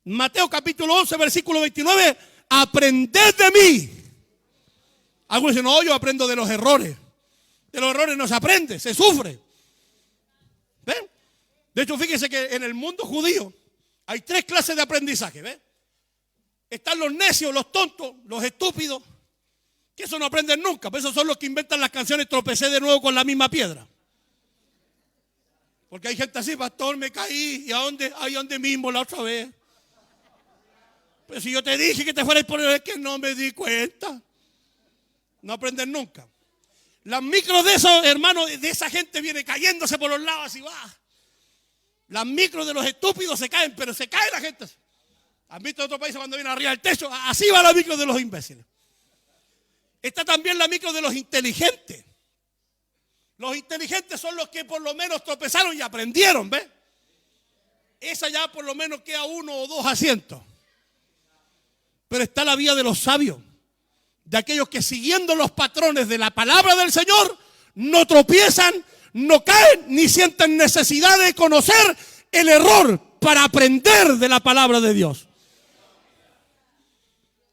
Mateo capítulo 11, versículo 29, aprended de mí. Algunos dicen, no, yo aprendo de los errores. De los errores no se aprende, se sufre. ¿Ven? De hecho, fíjense que en el mundo judío hay 3 clases de aprendizaje. ¿Ven? Están los necios, los tontos, los estúpidos, que eso no aprenden nunca. Pero esos son los que inventan las canciones tropecé de nuevo con la misma piedra. Porque hay gente así, pastor, me caí, ¿y a dónde? Ahí donde mismo la otra vez. Pero si yo te dije que te fueras por el, es que no me di cuenta. No aprenden nunca. Las micros de esos hermanos, de esa gente viene cayéndose por los lados, así va. Las micros de los estúpidos se caen, pero se cae la gente. ¿Han visto otros países cuando vienen arriba del techo? Así va la micro de los imbéciles. Está también la micro de los inteligentes. Los inteligentes son los que por lo menos tropezaron y aprendieron, ¿ves? Esa ya por lo menos queda 1 o 2 asientos. Pero está la vía de los sabios, de aquellos que siguiendo los patrones de la palabra del Señor no tropiezan, no caen ni sienten necesidad de conocer el error para aprender de la palabra de Dios.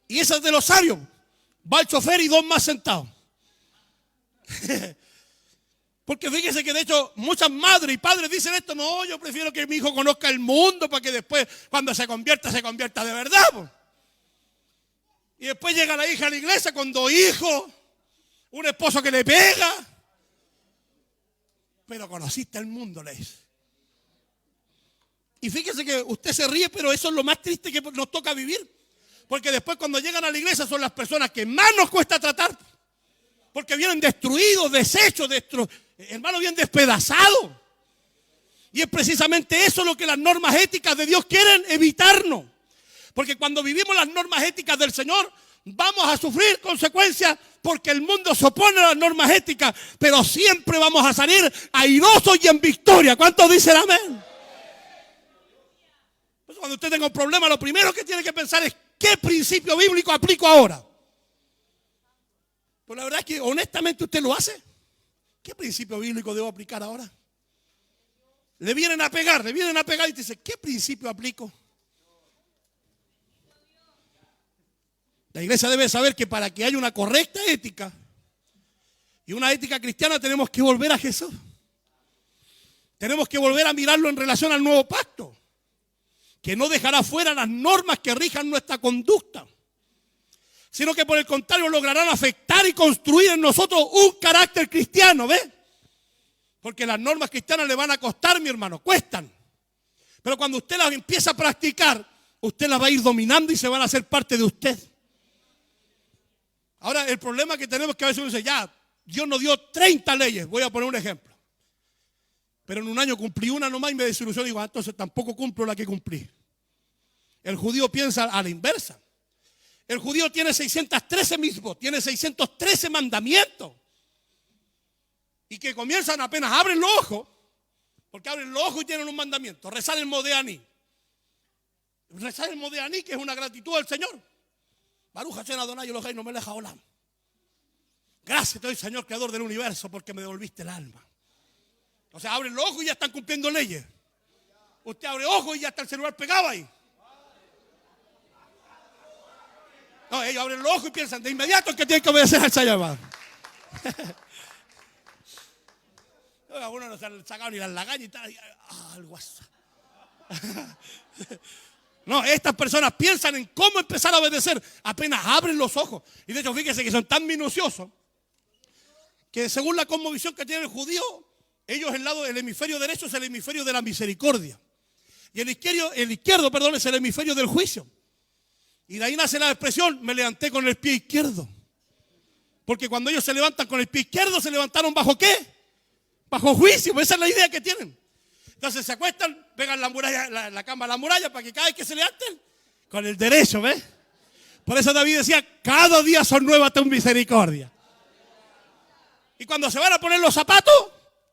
Y esa es de los sabios. Va el chofer y 2 más sentados. Porque fíjese que de hecho muchas madres y padres dicen esto: no, yo prefiero que mi hijo conozca el mundo para que después cuando se convierta de verdad. Pues. Y después llega la hija a la iglesia con 2 hijos, un esposo que le pega. Pero conociste el mundo, le dice. Y fíjese que usted se ríe, pero eso es lo más triste que nos toca vivir. Porque después cuando llegan a la iglesia son las personas que más nos cuesta tratar. Porque vienen destruidos, deshechos, hermanos, bien despedazados. Y es precisamente eso lo que las normas éticas de Dios quieren evitarnos. Porque cuando vivimos las normas éticas del Señor, vamos a sufrir consecuencias porque el mundo se opone a las normas éticas, pero siempre vamos a salir airosos y en victoria. ¿Cuántos dicen amén? Pues cuando usted tenga un problema, lo primero que tiene que pensar es: ¿qué principio bíblico aplico ahora? Pues la verdad es que honestamente usted lo hace. ¿Qué principio bíblico debo aplicar ahora? Le vienen a pegar y te dice: ¿qué principio aplico? La iglesia debe saber que para que haya una correcta ética y una ética cristiana tenemos que volver a Jesús. Tenemos que volver a mirarlo en relación al nuevo pacto, que no dejará fuera las normas que rijan nuestra conducta, sino que por el contrario lograrán afectar y construir en nosotros un carácter cristiano, ¿ves? Porque las normas cristianas le van a costar, mi hermano, cuestan. Pero cuando usted las empieza a practicar, usted las va a ir dominando y se van a hacer parte de usted. Ahora, el problema que tenemos es que a veces uno dice: ya, Dios nos dio 30 leyes, voy a poner un ejemplo. Pero en un año cumplí una nomás y me desilusiono y digo: entonces tampoco cumplo la que cumplí. El judío piensa a la inversa. El judío tiene 613 mismos, tiene 613 mandamientos. Y que comienzan apenas abren los ojos, porque abren los ojos y tienen un mandamiento: rezar el Modeaní. Rezar el Modeaní, que es una gratitud al Señor. Baruch Hashem Adonai Elohei no me deja olam. Gracias te doy, Señor, creador del universo, porque me devolviste el alma. O sea, abren los ojos y ya están cumpliendo leyes. Usted abre ojos y ya está el celular pegado ahí. No, ellos abren los ojos y piensan de inmediato que tienen que obedecer al Señor. Algunos no se han sacado ni las lagañas y tal. El WhatsApp. No, estas personas piensan en cómo empezar a obedecer apenas abren los ojos. Y de hecho, fíjense que son tan minuciosos que según la cosmovisión que tiene el judío, ellos el hemisferio derecho es el hemisferio de la misericordia. Y el izquierdo, es el hemisferio del juicio. Y de ahí nace la expresión: me levanté con el pie izquierdo. Porque cuando ellos se levantan con el pie izquierdo, se levantaron ¿bajo qué? Bajo juicio. Esa es la idea que tienen. Entonces se acuestan, pegan la muralla, la cama a la muralla para que cada vez que se levanten, con el derecho, ¿ves? Por eso David decía: cada día son nuevas tu misericordia. Y cuando se van a poner los zapatos,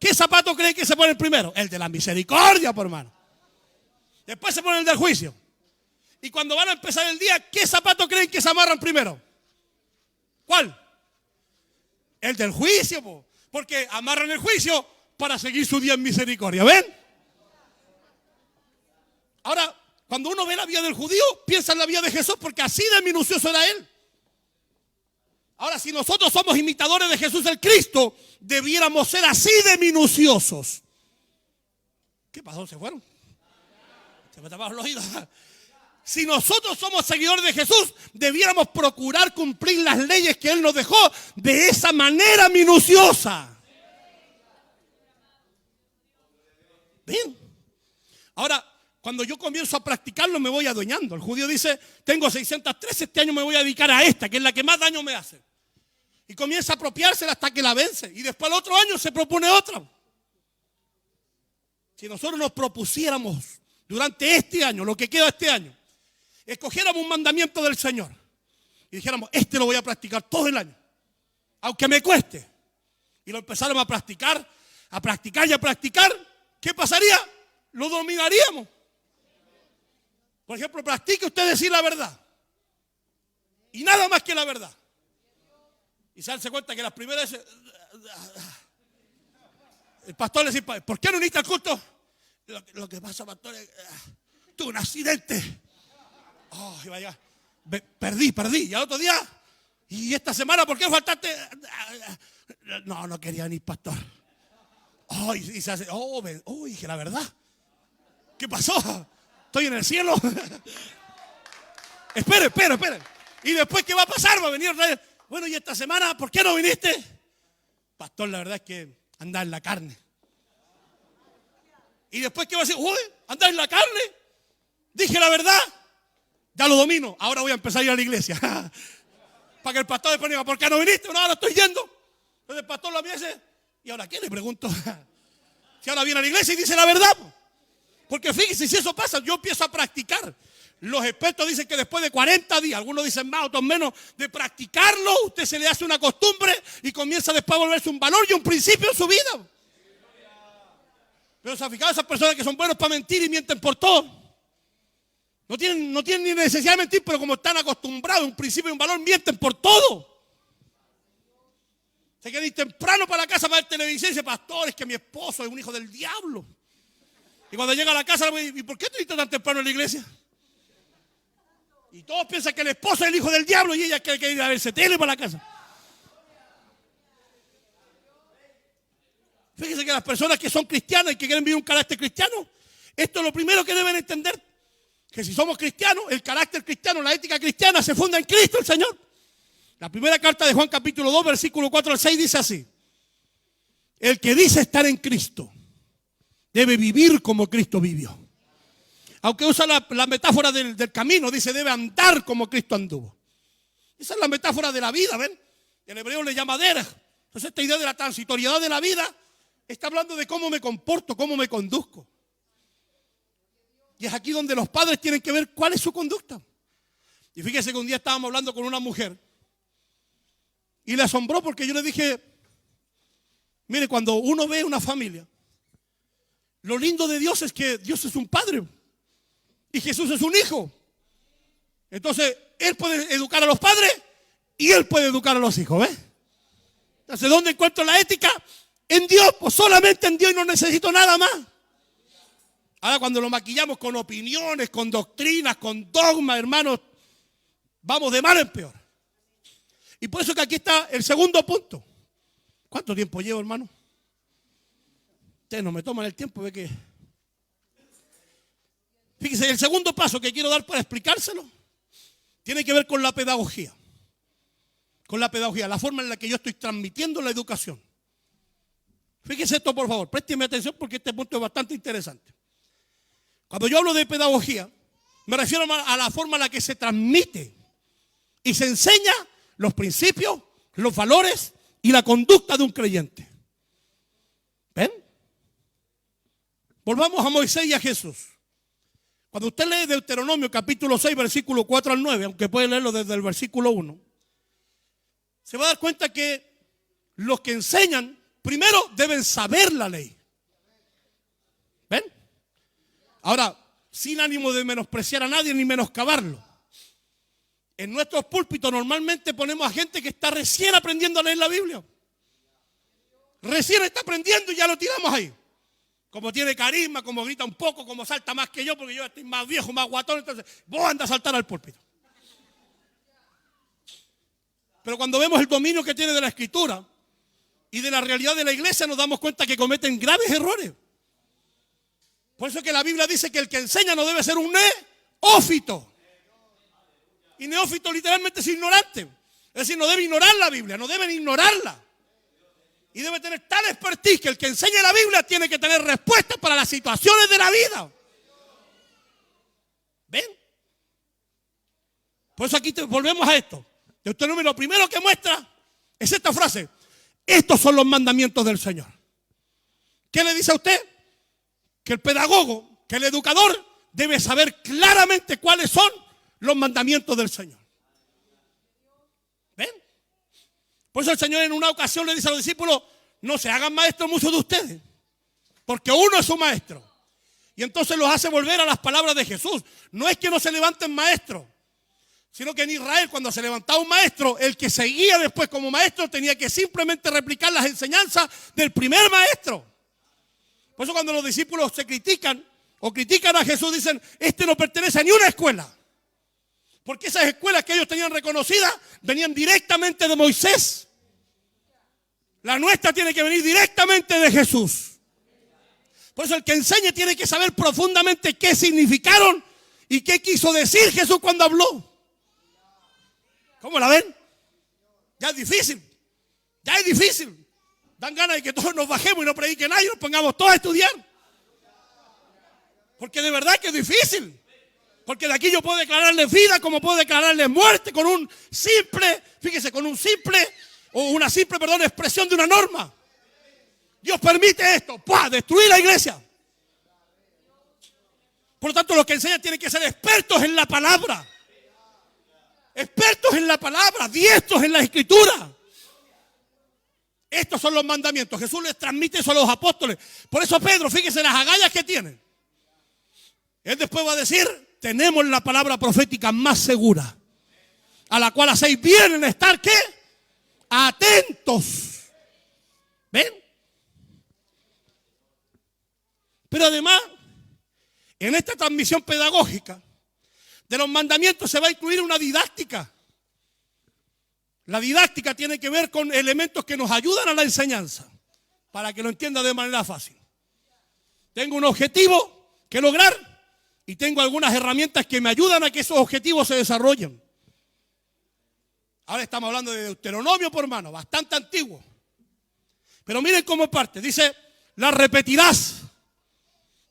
¿qué zapato creen que se ponen primero? El de la misericordia, por hermano. Después se pone el del juicio. Y cuando van a empezar el día, ¿qué zapato creen que se amarran primero? ¿Cuál? El del juicio, po. Porque amarran el juicio para seguir su día en misericordia. ¿Ven? Ahora, cuando uno ve la vida del judío, piensa en la vida de Jesús, porque así de minucioso era él. Ahora, si nosotros somos imitadores de Jesús el Cristo, debiéramos ser así de minuciosos. ¿Qué pasó? ¿Se fueron? Se me taparon los oídos. Si nosotros somos seguidores de Jesús, debiéramos procurar cumplir las leyes que Él nos dejó de esa manera minuciosa. ¿Ven? Ahora, cuando yo comienzo a practicarlo, me voy adueñando. El judío dice: tengo 613, este año me voy a dedicar a esta, que es la que más daño me hace. Y comienza a apropiársela hasta que la vence. Y después al otro año se propone otra. Si nosotros nos propusiéramos durante este año, lo que queda de este año, escogiéramos un mandamiento del Señor y dijéramos, este lo voy a practicar todo el año, aunque me cueste, y lo empezáramos a practicar, y a practicar, ¿qué pasaría? Lo dominaríamos. Por ejemplo, practique usted decir la verdad y nada más que la verdad. Y se darse cuenta que las primeras veces el pastor le dice, ¿por qué no viniste al culto? Lo que pasa, pastor, es tuve un accidente. Oh, vaya, perdí. Y al otro día, y esta semana, ¿por qué faltaste? No quería ni pastor. Oh, y se hace, dije la verdad. ¿Qué pasó? Estoy en el cielo. Espere. Y después, ¿qué va a pasar? Va a venir otra vez. Bueno, y esta semana, ¿por qué no viniste? Pastor, la verdad es que anda en la carne. Y después, ¿qué va a decir? Anda en la carne. Dije la verdad. Ya lo domino. Ahora voy a empezar a ir a la iglesia. Para que el pastor después diga, ¿por qué no viniste? No, ahora estoy yendo. Entonces el pastor lo dice, ¿y ahora qué? Le pregunto. Si ahora viene a la iglesia y dice la verdad. Porque fíjese, si eso pasa, yo empiezo a practicar. Los expertos dicen que después de 40 días, algunos dicen más, otros menos, de practicarlo, usted se le hace una costumbre y comienza después a volverse un valor y un principio en su vida. Pero se ha fijado esas personas que son buenos para mentir y mienten por todo. No tienen ni necesidad de mentir, pero como están acostumbrados a un principio y un valor, mienten por todo. Se queda temprano para la casa para ver televisión y dice, pastor, es que mi esposo es un hijo del diablo. Y cuando llega a la casa, ¿y por qué tú estás tan temprano en la iglesia? Y todos piensan que el esposo es el hijo del diablo y ella quiere ir a verse tele para la casa. Fíjense que las personas que son cristianas y que quieren vivir un carácter cristiano, esto es lo primero que deben entender. Que si somos cristianos, el carácter cristiano, la ética cristiana se funda en Cristo el Señor. La primera carta de Juan capítulo 2, versículo 4 al 6 dice así. El que dice estar en Cristo debe vivir como Cristo vivió. Aunque usa la metáfora del camino, dice debe andar como Cristo anduvo. Esa es la metáfora de la vida, ¿ven? En hebreo le llama derech. Entonces esta idea de la transitoriedad de la vida está hablando de cómo me comporto, cómo me conduzco. Y es aquí donde los padres tienen que ver cuál es su conducta. Y fíjese que un día estábamos hablando con una mujer y le asombró porque yo le dije, mire, cuando uno ve una familia, lo lindo de Dios es que Dios es un padre y Jesús es un hijo. Entonces, Él puede educar a los padres y Él puede educar a los hijos, ¿ves? Entonces, ¿dónde encuentro la ética? En Dios, pues solamente en Dios y no necesito nada más. Ahora cuando lo maquillamos con opiniones, con doctrinas, con dogmas, hermanos, vamos de mal en peor. Y por eso que aquí está el segundo punto. ¿Cuánto tiempo llevo, hermano? Ustedes no me toman el tiempo, ve que... Fíjense, el segundo paso que quiero dar para explicárselo tiene que ver con la pedagogía. Con la pedagogía, la forma en la que yo estoy transmitiendo la educación. Fíjense esto, por favor, présteme atención porque este punto es bastante interesante. Cuando yo hablo de pedagogía, me refiero a la forma en la que se transmite y se enseña los principios, los valores y la conducta de un creyente. ¿Ven? Volvamos a Moisés y a Jesús. Cuando usted lee Deuteronomio capítulo 6, versículo 4 al 9, aunque puede leerlo desde el versículo 1, se va a dar cuenta que los que enseñan, primero deben saber la ley. ¿Ven? Ahora, sin ánimo de menospreciar a nadie ni menoscabarlo. En nuestros púlpitos normalmente ponemos a gente que está recién aprendiendo a leer la Biblia. Recién está aprendiendo y ya lo tiramos ahí. Como tiene carisma, como grita un poco, como salta más que yo, porque yo estoy más viejo, más guatón, entonces vos andas a saltar al púlpito. Pero cuando vemos el dominio que tiene de la Escritura y de la realidad de la iglesia, nos damos cuenta que cometen graves errores. Por eso es que la Biblia dice que el que enseña no debe ser un neófito. Y neófito literalmente es ignorante. Es decir, no debe ignorar la Biblia, no deben ignorarla. Y debe tener tal expertise que el que enseña la Biblia tiene que tener respuestas para las situaciones de la vida. ¿Ven? Por eso aquí volvemos a esto. Deuteronomio lo primero que muestra es esta frase: estos son los mandamientos del Señor. ¿Qué le dice a usted? Que el pedagogo, que el educador debe saber claramente cuáles son los mandamientos del Señor. ¿Ven? Por eso el Señor en una ocasión le dice a los discípulos: no se hagan maestros muchos de ustedes, porque uno es su maestro. Y entonces los hace volver a las palabras de Jesús. No es que no se levanten maestros, sino que en Israel, cuando se levantaba un maestro, el que seguía después como maestro tenía que simplemente replicar las enseñanzas del primer maestro. Por eso cuando los discípulos se critican o critican a Jesús, dicen: este no pertenece a ni una escuela. Porque esas escuelas que ellos tenían reconocidas venían directamente de Moisés. La nuestra tiene que venir directamente de Jesús. Por eso el que enseñe tiene que saber profundamente qué significaron y qué quiso decir Jesús cuando habló. ¿Cómo la ven? Ya es difícil. Ya es difícil. Dan ganas de que todos nos bajemos y no predique nadie y nos pongamos todos a estudiar. Porque de verdad que es difícil. Porque de aquí yo puedo declararle vida como puedo declararle muerte con un simple, fíjese, con un simple o una simple, expresión de una norma. Dios permite esto, ¡pua!, destruir la iglesia. Por lo tanto, los que enseñan tienen que ser expertos en la palabra. Expertos en la palabra, diestros en la escritura. Estos son los mandamientos. Jesús les transmite eso a los apóstoles. Por eso Pedro, fíjese las agallas que tiene. Él después va a decir: tenemos la palabra profética más segura, a la cual hacéis bien en estar, ¿qué? Atentos. ¿Ven? Pero además, en esta transmisión pedagógica de los mandamientos se va a incluir una didáctica. La didáctica tiene que ver con elementos que nos ayudan a la enseñanza, para que lo entienda de manera fácil. Tengo un objetivo que lograr y tengo algunas herramientas que me ayudan a que esos objetivos se desarrollen. Ahora estamos hablando de Deuteronomio, por hermano, bastante antiguo. Pero miren cómo parte. Dice: la repetirás.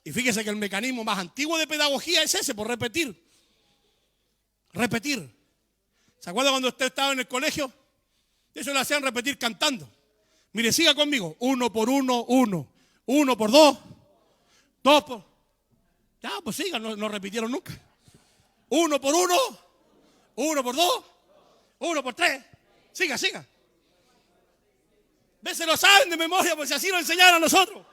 Y fíjese que el mecanismo más antiguo de pedagogía es ese, por repetir. Repetir. ¿Se acuerda cuando usted estaba en el colegio? Eso le hacían repetir cantando. Mire, siga conmigo. 1 por 1, 1. 1 por 2. 2 por... Ya, pues sigan, no repitieron nunca. 1 por 1. 1 por 2. 1 por 3. Siga, siga. ¿Ves? Se lo saben de memoria, pues si así lo enseñaron a nosotros.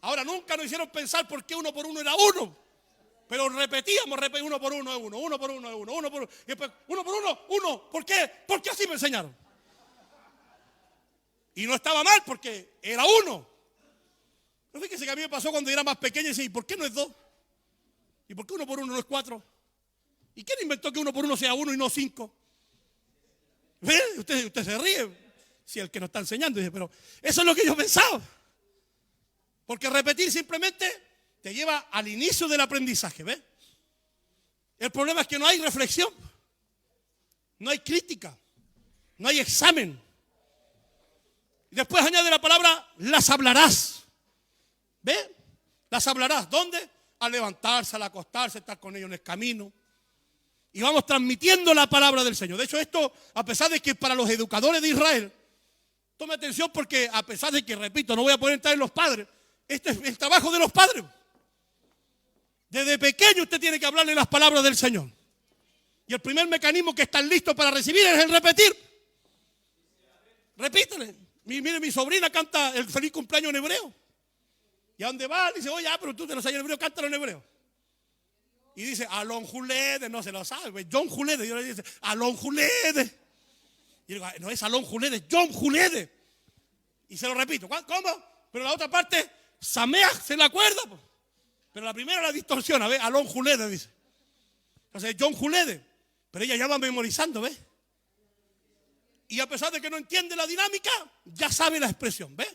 Ahora nunca nos hicieron pensar por qué 1 por 1 era 1. Pero repetíamos, 1 por 1 es 1, 1 por 1 es 1, 1 por 1. Y después 1 por 1, 1. ¿Por qué? Porque así me enseñaron. Y no estaba mal porque era 1. Pero fíjese que a mí me pasó cuando era más pequeño y decía: ¿y por qué no es 2? ¿Y por qué 1 por 1 no es 4? ¿Y quién inventó que 1 por 1 sea 1 y no 5? ¿Ve? Usted se ríe. Si el que nos está enseñando dice: pero eso es lo que yo pensaba. Porque repetir simplemente te lleva al inicio del aprendizaje, ¿ves? El problema es que no hay reflexión, no hay crítica, no hay examen. Y después añade la palabra: las hablarás. ¿Ves? Las hablarás. ¿Dónde? Al levantarse, al acostarse, estar con ellos en el camino. Y vamos transmitiendo la palabra del Señor. De hecho, esto, a pesar de que para los educadores de Israel, tome atención porque a pesar de que, repito, no voy a poder entrar en los padres, este es el trabajo de los padres. Desde pequeño usted tiene que hablarle las palabras del Señor. Y el primer mecanismo que están listos para recibir es el repetir. Repítale. Mire, mi sobrina canta el feliz cumpleaños en hebreo. Y a donde va, dice: oye, pero tú te lo sabes en hebreo, cántalo en hebreo. Y dice: Alon Julede, no se lo sabe, John Julede. Yo le dice: Alon Julede. Y digo: no es Alon Julede, es John Julede. Y se lo repito. ¿Cómo? Pero la otra parte, Sameach, se la acuerda. Pero la primera la distorsiona, ¿ves? Alon Julede dice. Entonces, John Julede. Pero ella ya va memorizando, ¿ves? Y a pesar de que no entiende la dinámica, ya sabe la expresión, ¿ves?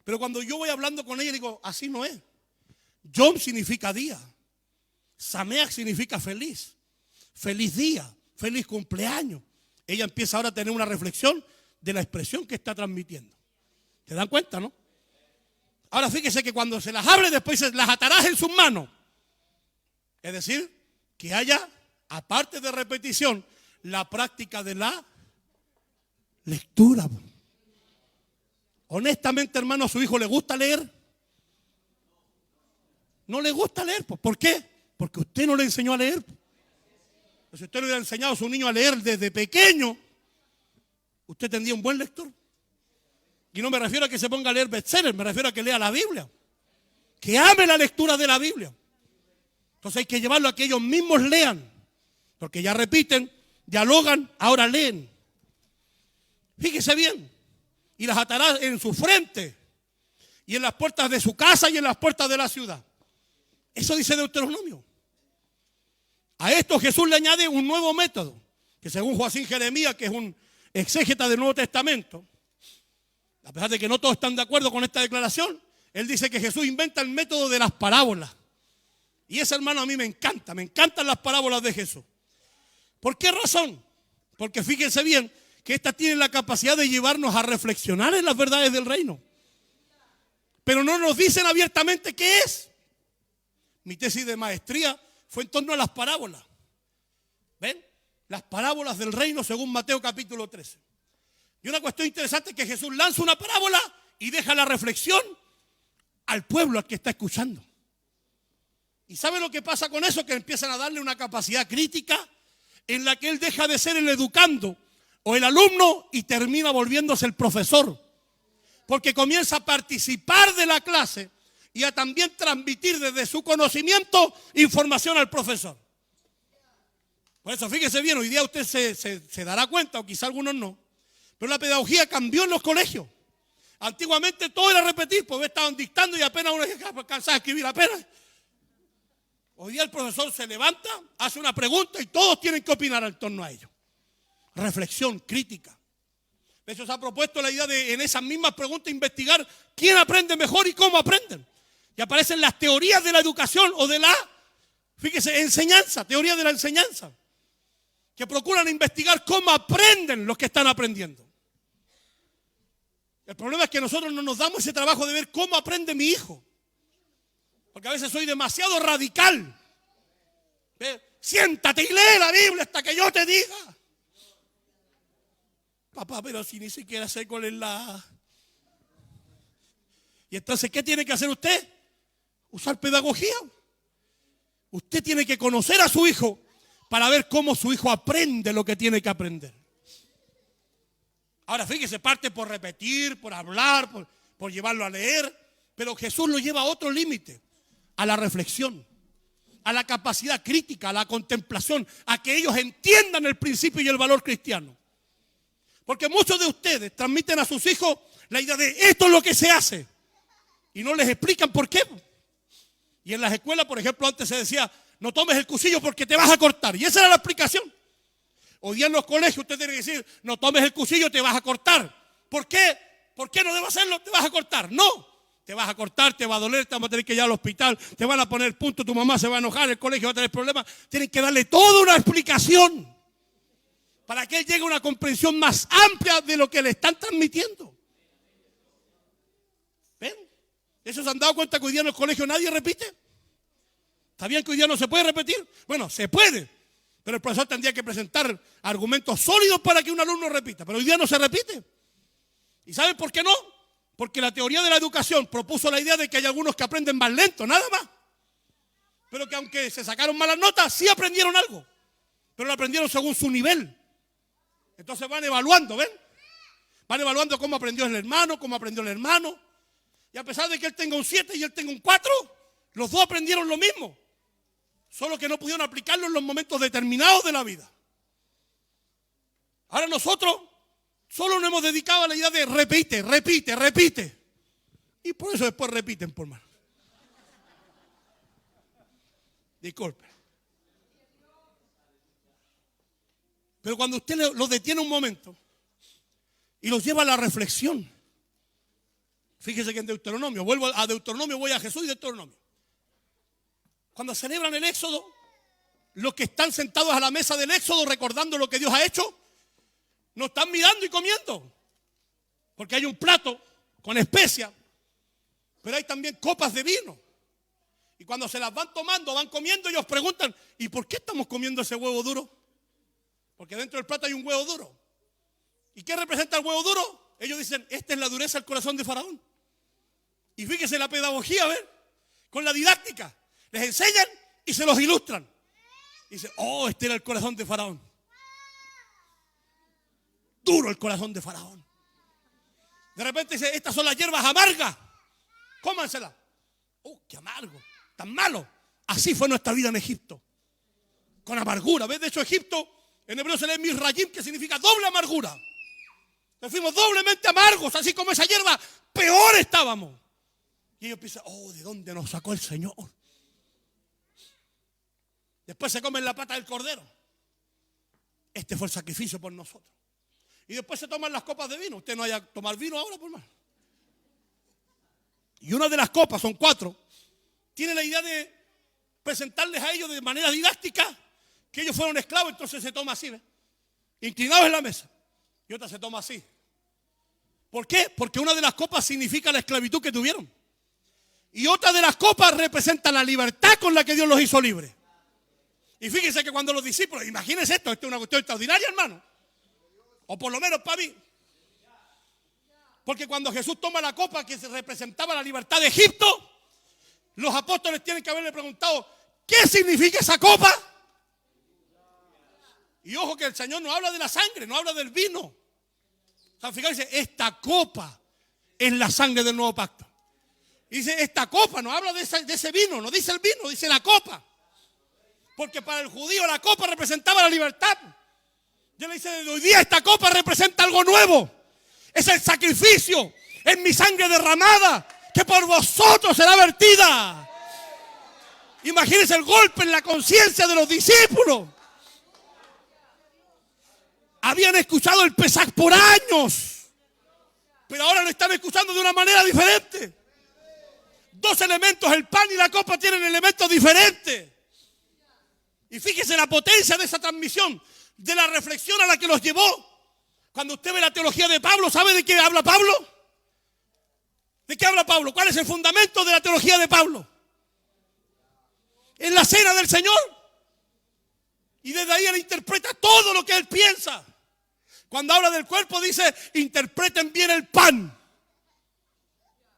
Pero cuando yo voy hablando con ella, digo: así no es. John significa día. Sameach significa feliz. Feliz día, feliz cumpleaños. Ella empieza ahora a tener una reflexión de la expresión que está transmitiendo. ¿Se dan cuenta, no? Ahora fíjese que cuando se las hable, después se las atarás en sus manos. Es decir, que haya, aparte de repetición, la práctica de la Lectura. Honestamente, hermano, ¿a su hijo le gusta leer? No le gusta leer. ¿Por qué? Porque usted no le enseñó a leer. Si usted le hubiera enseñado a su niño a leer desde pequeño, usted tendría un buen lector. Y no me refiero a que se ponga a leer bestsellers, me refiero a que lea la Biblia. Que ame la lectura de la Biblia. Entonces hay que llevarlo a que ellos mismos lean. Porque ya repiten, dialogan, ahora leen. Fíjese bien. Y las atará en su frente. Y en las puertas de su casa y en las puertas de la ciudad. Eso dice Deuteronomio. A esto Jesús le añade un nuevo método. Que según Joacín Jeremías, que es un exégeta del Nuevo Testamento, a pesar de que no todos están de acuerdo con esta declaración, él dice que Jesús inventa el método de las parábolas. Y ese, hermano, a mí me encantan las parábolas de Jesús. ¿Por qué razón? Porque fíjense bien que estas tienen la capacidad de llevarnos a reflexionar en las verdades del reino. Pero no nos dicen abiertamente qué es. Mi tesis de maestría fue en torno a las parábolas. ¿Ven? Las parábolas del reino según Mateo capítulo 13. Y una cuestión interesante es que Jesús lanza una parábola y deja la reflexión al pueblo al que está escuchando. ¿Y sabe lo que pasa con eso? Que empiezan a darle una capacidad crítica en la que él deja de ser el educando o el alumno y termina volviéndose el profesor. Porque comienza a participar de la clase y a también transmitir desde su conocimiento información al profesor. Por eso fíjese bien, hoy día usted se dará cuenta, o quizá algunos no, pero la pedagogía cambió en los colegios. Antiguamente todo era repetir, porque estaban dictando y apenas uno cansaba de escribir, apenas. Hoy día el profesor se levanta, hace una pregunta y todos tienen que opinar en torno a ello. Reflexión crítica. De hecho, se ha propuesto la idea de en esas mismas preguntas investigar quién aprende mejor y cómo aprenden. Y aparecen las teorías de la educación o de la, fíjese, enseñanza, teoría de la enseñanza, que procuran investigar cómo aprenden los que están aprendiendo. El problema es que nosotros no nos damos ese trabajo de ver cómo aprende mi hijo. Porque a veces soy demasiado radical. ¿Ve? Siéntate y lee la Biblia hasta que yo te diga. Papá, pero si ni siquiera sé cuál es la... Y entonces, ¿qué tiene que hacer usted? Usar pedagogía. Usted tiene que conocer a su hijo para ver cómo su hijo aprende lo que tiene que aprender. Ahora fíjese, parte por repetir, por hablar, por llevarlo a leer, pero Jesús lo lleva a otro límite, a la reflexión, a la capacidad crítica, a la contemplación, a que ellos entiendan el principio y el valor cristiano. Porque muchos de ustedes transmiten a sus hijos la idea de esto es lo que se hace y no les explican por qué. Y en las escuelas, por ejemplo, antes se decía, no tomes el cuchillo porque te vas a cortar. Y esa era la explicación. Hoy día en los colegios usted tiene que decir, no tomes el cuchillo, te vas a cortar. ¿Por qué? ¿Por qué no debo hacerlo? Te vas a cortar. No, te vas a cortar, te va a doler, te vamos a tener que ir al hospital, te van a poner punto, tu mamá se va a enojar, el colegio va a tener problemas. Tienen que darle toda una explicación para que él llegue a una comprensión más amplia de lo que le están transmitiendo. ¿Ven? ¿Eso se han dado cuenta que hoy día en los colegios nadie repite? ¿Está bien que hoy día no se puede repetir? Bueno, se puede, pero el profesor tendría que presentar argumentos sólidos para que un alumno repita. Pero hoy día no se repite. ¿Y saben por qué no? Porque la teoría de la educación propuso la idea de que hay algunos que aprenden más lento, nada más. Pero que aunque se sacaron malas notas, sí aprendieron algo. Pero lo aprendieron según su nivel. Entonces van evaluando, ¿ven? Van evaluando cómo aprendió el hermano, cómo aprendió el hermano. Y a pesar de que él tenga un 7 y él tenga un 4, los dos aprendieron lo mismo. Solo que no pudieron aplicarlo en los momentos determinados de la vida. Ahora nosotros solo nos hemos dedicado a la idea de repite, repite, repite. Y por eso después repiten, por más. Disculpe. Pero cuando usted los detiene un momento y los lleva a la reflexión, fíjese que en Deuteronomio, vuelvo a Deuteronomio, voy a Jesús y Deuteronomio. Cuando celebran el Éxodo, los que están sentados a la mesa del Éxodo recordando lo que Dios ha hecho, no están mirando y comiendo. Porque hay un plato con especias, pero hay también copas de vino. Y cuando se las van tomando, van comiendo, ellos preguntan, ¿y por qué estamos comiendo ese huevo duro? Porque dentro del plato hay un huevo duro. ¿Y qué representa el huevo duro? Ellos dicen, esta es la dureza del corazón de Faraón. Y fíjese la pedagogía, ¿ven? Con la didáctica. Les enseñan y se los ilustran. Y dicen, oh, este era el corazón de Faraón. Duro el corazón de Faraón. De repente dice, estas son las hierbas amargas. Cómanselas. Oh, qué amargo, tan malo. Así fue nuestra vida en Egipto. Con amargura. ¿Ves? De hecho, Egipto, en hebreo se lee Misrayim, que significa doble amargura. Nos fuimos doblemente amargos, así como esa hierba, peor estábamos. Y ellos piensan, oh, ¿de dónde nos sacó el Señor? Después se comen la pata del cordero. Este fue el sacrificio por nosotros. Y después se toman las copas de vino. Usted no vaya a tomar vino ahora, por más. Y una de las copas, son 4, tiene la idea de presentarles a ellos de manera didáctica que ellos fueron esclavos, entonces se toma así, ¿ves? Inclinados en la mesa. Y otra se toma así. ¿Por qué? Porque una de las copas significa la esclavitud que tuvieron. Y otra de las copas representa la libertad con la que Dios los hizo libres. Y fíjense que cuando los discípulos, imagínense esto es una cuestión extraordinaria, hermano. O por lo menos para mí. Porque cuando Jesús toma la copa que representaba la libertad de Egipto, los apóstoles tienen que haberle preguntado, ¿qué significa esa copa? Y ojo que el Señor no habla de la sangre, no habla del vino. San Fijal dice, esta copa es la sangre del nuevo pacto. Y dice, esta copa, no habla de ese vino, no dice el vino, dice la copa. Porque para el judío la copa representaba la libertad. Yo le dice, hoy día esta copa representa algo nuevo. Es el sacrificio, es mi sangre derramada, que por vosotros será vertida. Imagínense el golpe en la conciencia de los discípulos. Habían escuchado el Pesaj por años, pero ahora lo están escuchando de una manera diferente. 2 elementos, el pan y la copa, tienen elementos diferentes. Y fíjese la potencia de esa transmisión, de la reflexión a la que los llevó. Cuando usted ve la teología de Pablo, ¿sabe de qué habla Pablo? ¿De qué habla Pablo? ¿Cuál es el fundamento de la teología de Pablo? Es la cena del Señor. Y desde ahí él interpreta todo lo que él piensa. Cuando habla del cuerpo dice, interpreten bien el pan.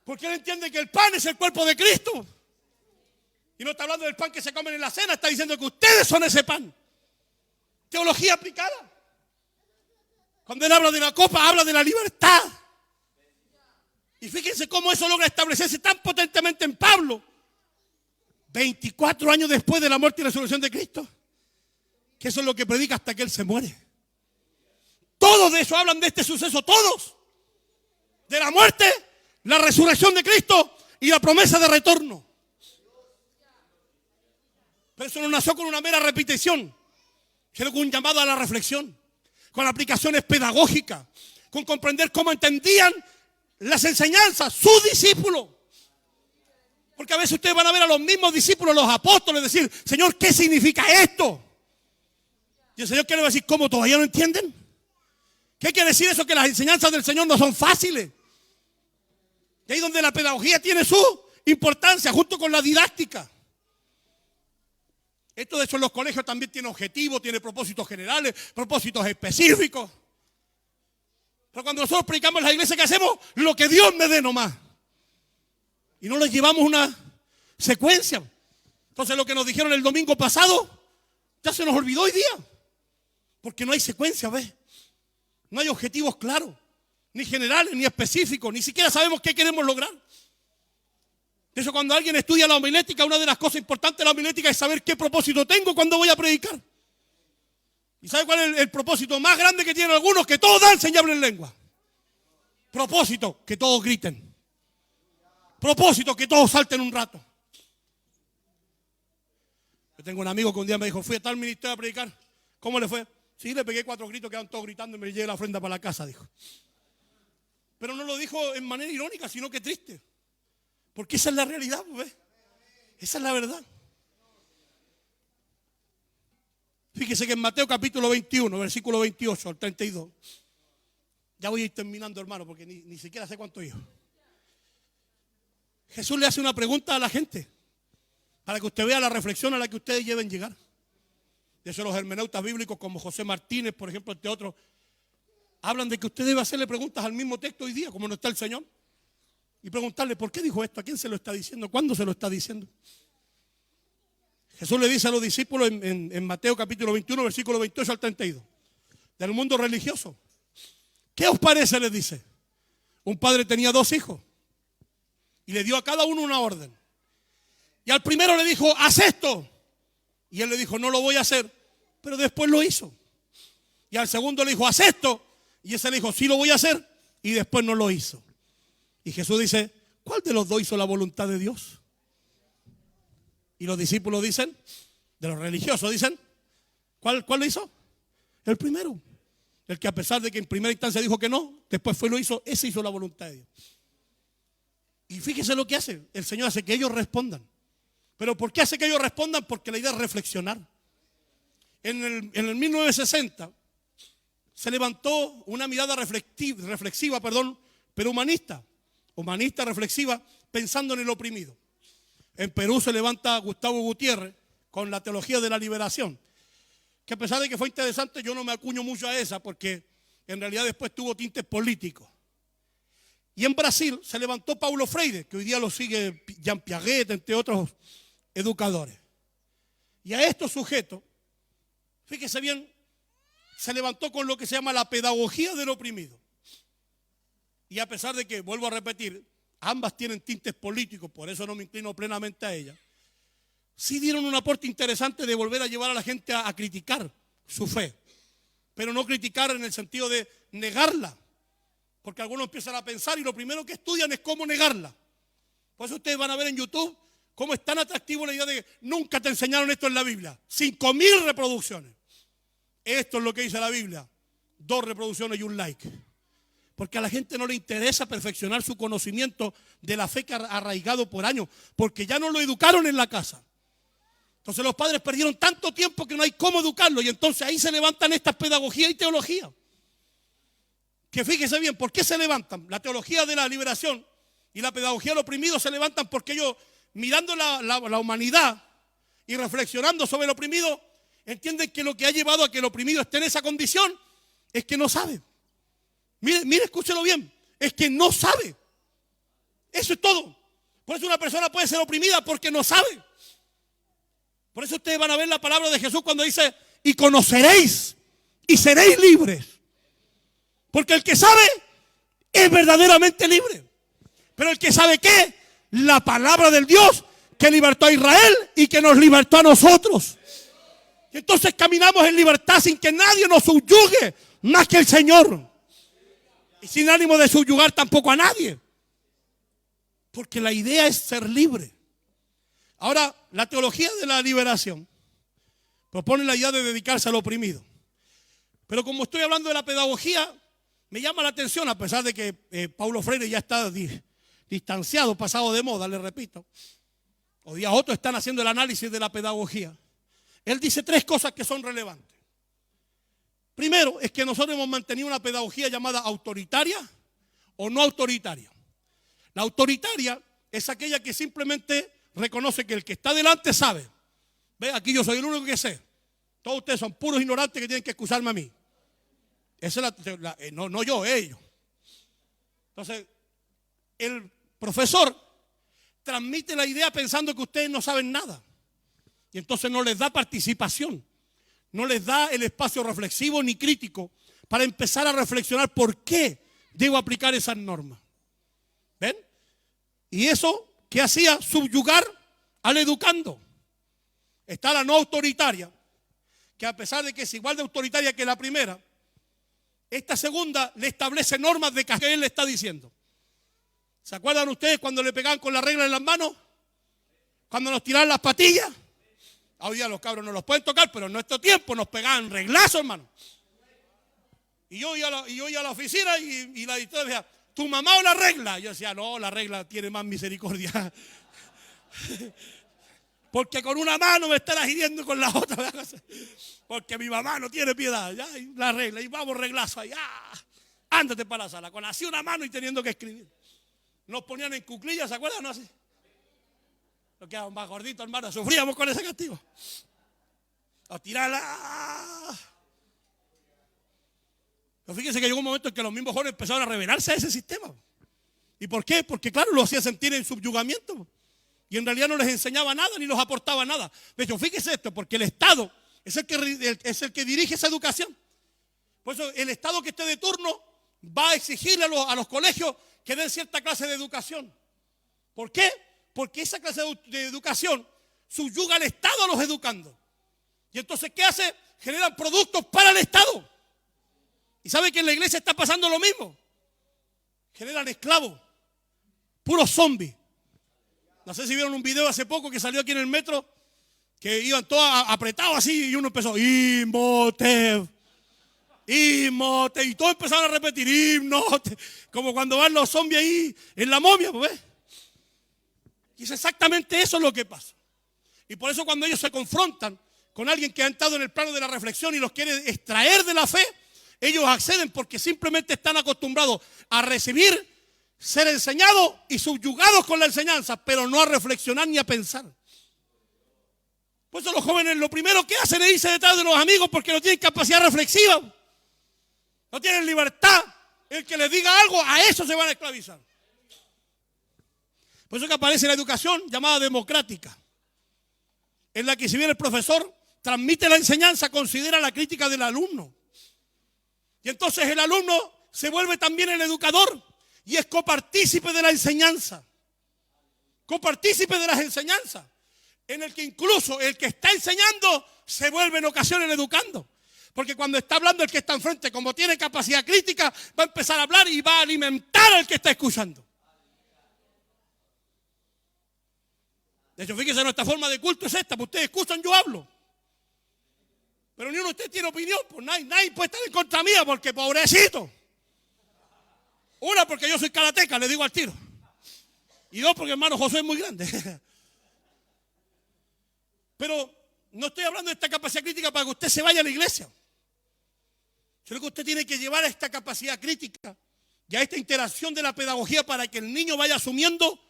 Porque él entiende que el pan es el cuerpo de Cristo. Y no está hablando del pan que se comen en la cena, está diciendo que ustedes son ese pan. Teología aplicada. Cuando él habla de la copa, habla de la libertad. Y fíjense cómo eso logra establecerse tan potentemente en Pablo. 24 años después de la muerte y resurrección de Cristo. Que eso es lo que predica hasta que él se muere. Todos de eso hablan de este suceso, todos. De la muerte, la resurrección de Cristo y la promesa de retorno. Pero eso no nació con una mera repetición, sino con un llamado a la reflexión, con aplicaciones pedagógicas, con comprender cómo entendían las enseñanzas sus discípulos. Porque a veces ustedes van a ver a los mismos discípulos, los apóstoles, decir, Señor, ¿qué significa esto? Y el Señor quiere decir, ¿cómo todavía no entienden? ¿Qué quiere decir eso? Que las enseñanzas del Señor no son fáciles. Y ahí donde la pedagogía tiene su importancia, junto con la didáctica. Esto de hecho en los colegios también tiene objetivos, tiene propósitos generales, propósitos específicos. Pero cuando nosotros predicamos en la iglesia, ¿qué hacemos? Lo que Dios me dé nomás. Y no les llevamos una secuencia. Entonces lo que nos dijeron el domingo pasado, ya se nos olvidó hoy día. Porque no hay secuencia, ¿ves? No hay objetivos claros, ni generales, ni específicos, ni siquiera sabemos qué queremos lograr. De eso cuando alguien estudia la homilética, una de las cosas importantes de la homilética es saber qué propósito tengo cuando voy a predicar. ¿Y sabe cuál es el propósito más grande que tienen algunos? Que todos dancen y hablen lengua. Propósito, que todos griten. Propósito, que todos salten un rato. Yo tengo un amigo que un día me dijo, fui a tal ministerio a predicar. ¿Cómo le fue? Sí, le pegué 4 gritos, quedaban todos gritando y me llevé la ofrenda para la casa, dijo. Pero no lo dijo en manera irónica, sino que triste. Porque esa es la realidad, ¿ves? Esa es la verdad. Fíjese que en Mateo capítulo 21, versículo 28 al 32. Ya voy a ir terminando, hermano, porque ni siquiera sé cuánto yo. Jesús le hace una pregunta a la gente para que usted vea la reflexión a la que ustedes deben llegar. De eso los hermeneutas bíblicos como José Martínez, por ejemplo, este otro, hablan de que usted debe hacerle preguntas al mismo texto hoy día, como no está el Señor, y preguntarle, ¿por qué dijo esto? ¿A quién se lo está diciendo? ¿Cuándo se lo está diciendo? Jesús le dice a los discípulos en Mateo capítulo 21, versículo 28 al 32, del mundo religioso. ¿Qué os parece? Les dice. Un padre tenía 2 hijos y le dio a cada uno una orden. Y al primero le dijo, haz esto. Y él le dijo, no lo voy a hacer, pero después lo hizo. Y al segundo le dijo, haz esto. Y ese le dijo, sí lo voy a hacer, y después no lo hizo. Y Jesús dice, ¿cuál de los 2 hizo la voluntad de Dios? Y los discípulos dicen, de los religiosos dicen, ¿cuál lo hizo? El primero. El que a pesar de que en primera instancia dijo que no, después fue y lo hizo, ese hizo la voluntad de Dios. Y fíjese lo que hace, el Señor hace que ellos respondan. ¿Pero por qué hace que ellos respondan? Porque la idea es reflexionar. En el 1960 se levantó una mirada reflexiva, pero humanista reflexiva, pensando en el oprimido. En Perú se levanta Gustavo Gutiérrez con la teología de la liberación, que a pesar de que fue interesante, yo no me acuño mucho a esa, porque en realidad después tuvo tintes políticos. Y en Brasil se levantó Paulo Freire, que hoy día lo sigue Jean Piaget, entre otros educadores. Y a estos sujetos, fíjese bien, se levantó con lo que se llama la pedagogía del oprimido. Y a pesar de que, vuelvo a repetir, ambas tienen tintes políticos, por eso no me inclino plenamente a ellas, sí dieron un aporte interesante de volver a llevar a la gente a criticar su fe, pero no criticar en el sentido de negarla, porque algunos empiezan a pensar y lo primero que estudian es cómo negarla. Por eso ustedes van a ver en YouTube cómo es tan atractivo la idea de que nunca te enseñaron esto en la Biblia. 5.000 reproducciones. Esto es lo que dice la Biblia. 2 reproducciones y un like. Porque a la gente no le interesa perfeccionar su conocimiento de la fe que ha arraigado por años, porque ya no lo educaron en la casa. Entonces los padres perdieron tanto tiempo que no hay cómo educarlo, y entonces ahí se levantan estas pedagogías y teologías. Que fíjese bien, ¿por qué se levantan? La teología de la liberación y la pedagogía del oprimido se levantan porque ellos, mirando la humanidad y reflexionando sobre el oprimido, entienden que lo que ha llevado a que el oprimido esté en esa condición es que no sabe. Mire, escúchelo bien, es que no sabe. Eso es todo. Por eso una persona puede ser oprimida porque no sabe. Por eso ustedes van a ver la palabra de Jesús cuando dice, y conoceréis y seréis libres. Porque el que sabe es verdaderamente libre. Pero el que sabe ¿qué? La palabra del Dios que libertó a Israel y que nos libertó a nosotros. Y entonces caminamos en libertad sin que nadie nos subyugue más que el Señor. Y sin ánimo de subyugar tampoco a nadie. Porque la idea es ser libre. Ahora, la teología de la liberación propone la idea de dedicarse al oprimido. Pero como estoy hablando de la pedagogía, me llama la atención, a pesar de que Paulo Freire ya está distanciado, pasado de moda, le repito. Hoy día otros están haciendo el análisis de la pedagogía. Él dice 3 cosas que son relevantes. Primero, es que nosotros hemos mantenido una pedagogía llamada autoritaria o no autoritaria. La autoritaria es aquella que simplemente reconoce que el que está delante sabe. Ve, aquí yo soy el único que sé. Todos ustedes son puros ignorantes que tienen que excusarme a mí. Esa es no yo, ellos. Entonces, el profesor transmite la idea pensando que ustedes no saben nada. Y entonces no les da participación. No les da el espacio reflexivo ni crítico para empezar a reflexionar por qué debo aplicar esas normas. ¿Ven? Y eso, ¿qué hacía? Subyugar al educando. Está la no autoritaria, que a pesar de que es igual de autoritaria que la primera, esta segunda le establece normas de que él le está diciendo. ¿Se acuerdan ustedes cuando le pegaban con la regla en las manos? Cuando nos tiraban las patillas. Hoy día los cabros no los pueden tocar, pero en nuestro tiempo nos pegaban reglazos, hermano. Y yo iba a la oficina y la directora decía, ¿tu mamá o la regla? Y yo decía, no, la regla tiene más misericordia. Porque con una mano me estarás hiriendo con la otra. Porque mi mamá no tiene piedad. Ya, y la regla, y vamos reglazo allá. Ándate para la sala, con así una mano y teniendo que escribir. Nos ponían en cuclillas, ¿se acuerdan? No, así. Nos quedábamos más gorditos, hermano. Sufríamos con ese castigo. A tirarla. Pero fíjense que llegó un momento en que los mismos jóvenes empezaron a rebelarse a ese sistema. ¿Y por qué? Porque claro, lo hacía sentir en subyugamiento. Y en realidad no les enseñaba nada ni los aportaba nada. De hecho, fíjese esto, porque el Estado es el que dirige esa educación. Por eso el Estado que esté de turno va a exigirle a los colegios que den cierta clase de educación. ¿Por qué? Porque esa clase de educación subyuga al Estado a los educandos. Y entonces, ¿qué hace? Generan productos para el Estado. ¿Y sabe que en la iglesia está pasando lo mismo? Generan esclavos, puros zombies. No sé si vieron un video hace poco que salió aquí en el metro, que iban todos apretados así y uno empezó, Imhotep, Imhotep, y todos empezaron a repetir, Imhotep, como cuando van los zombies ahí en la momia, ¿ves? Y es exactamente eso lo que pasa. Y por eso cuando ellos se confrontan con alguien que ha entrado en el plano de la reflexión y los quiere extraer de la fe, ellos acceden porque simplemente están acostumbrados a recibir, ser enseñados y subyugados con la enseñanza, pero no a reflexionar ni a pensar. Por eso los jóvenes lo primero que hacen es irse detrás de los amigos porque no tienen capacidad reflexiva, no tienen libertad. El que les diga algo, a eso se van a esclavizar. Por eso que aparece la educación llamada democrática, en la que si bien el profesor transmite la enseñanza, considera la crítica del alumno. Y entonces el alumno se vuelve también el educador y es copartícipe de la enseñanza. Copartícipe de las enseñanzas. En el que incluso el que está enseñando se vuelve en ocasiones educando. Porque cuando está hablando el que está enfrente, como tiene capacidad crítica, va a empezar a hablar y va a alimentar al que está escuchando. De hecho, fíjense, nuestra forma de culto es esta. Pues ustedes escuchan, yo hablo. Pero ni uno de ustedes tiene opinión. Pues nadie puede estar en contra mía porque pobrecito. Una, porque yo soy karateca, le digo al tiro. Y dos, porque hermano José es muy grande. Pero no estoy hablando de esta capacidad crítica para que usted se vaya a la iglesia. Yo creo que usted tiene que llevar a esta capacidad crítica y a esta interacción de la pedagogía para que el niño vaya asumiendo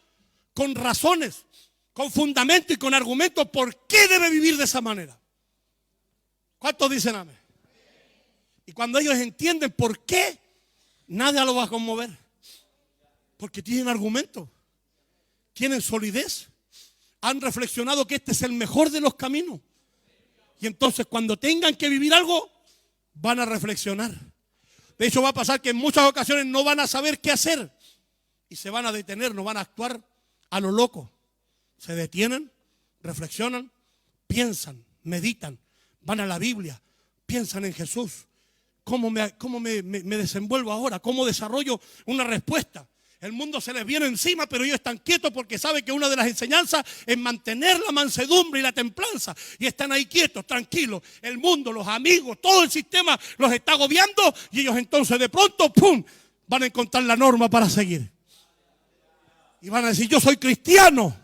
con razones, con fundamento y con argumentos por qué debe vivir de esa manera. ¿Cuántos dicen amén? Y cuando ellos entienden por qué, nada lo va a conmover. Porque tienen argumentos, tienen solidez, han reflexionado que este es el mejor de los caminos. Y entonces cuando tengan que vivir algo, van a reflexionar. De hecho va a pasar que en muchas ocasiones no van a saber qué hacer. Y se van a detener, no van a actuar a lo loco. Se detienen, reflexionan, piensan, meditan, van a la Biblia, piensan en Jesús. ¿Cómo me desenvuelvo ahora? ¿Cómo desarrollo una respuesta? El mundo se les viene encima, pero ellos están quietos porque saben que una de las enseñanzas es mantener la mansedumbre y la templanza. Y están ahí quietos, tranquilos. El mundo, los amigos, todo el sistema los está agobiando y ellos entonces de pronto, ¡pum!, van a encontrar la norma para seguir. Y van a decir, yo soy cristiano.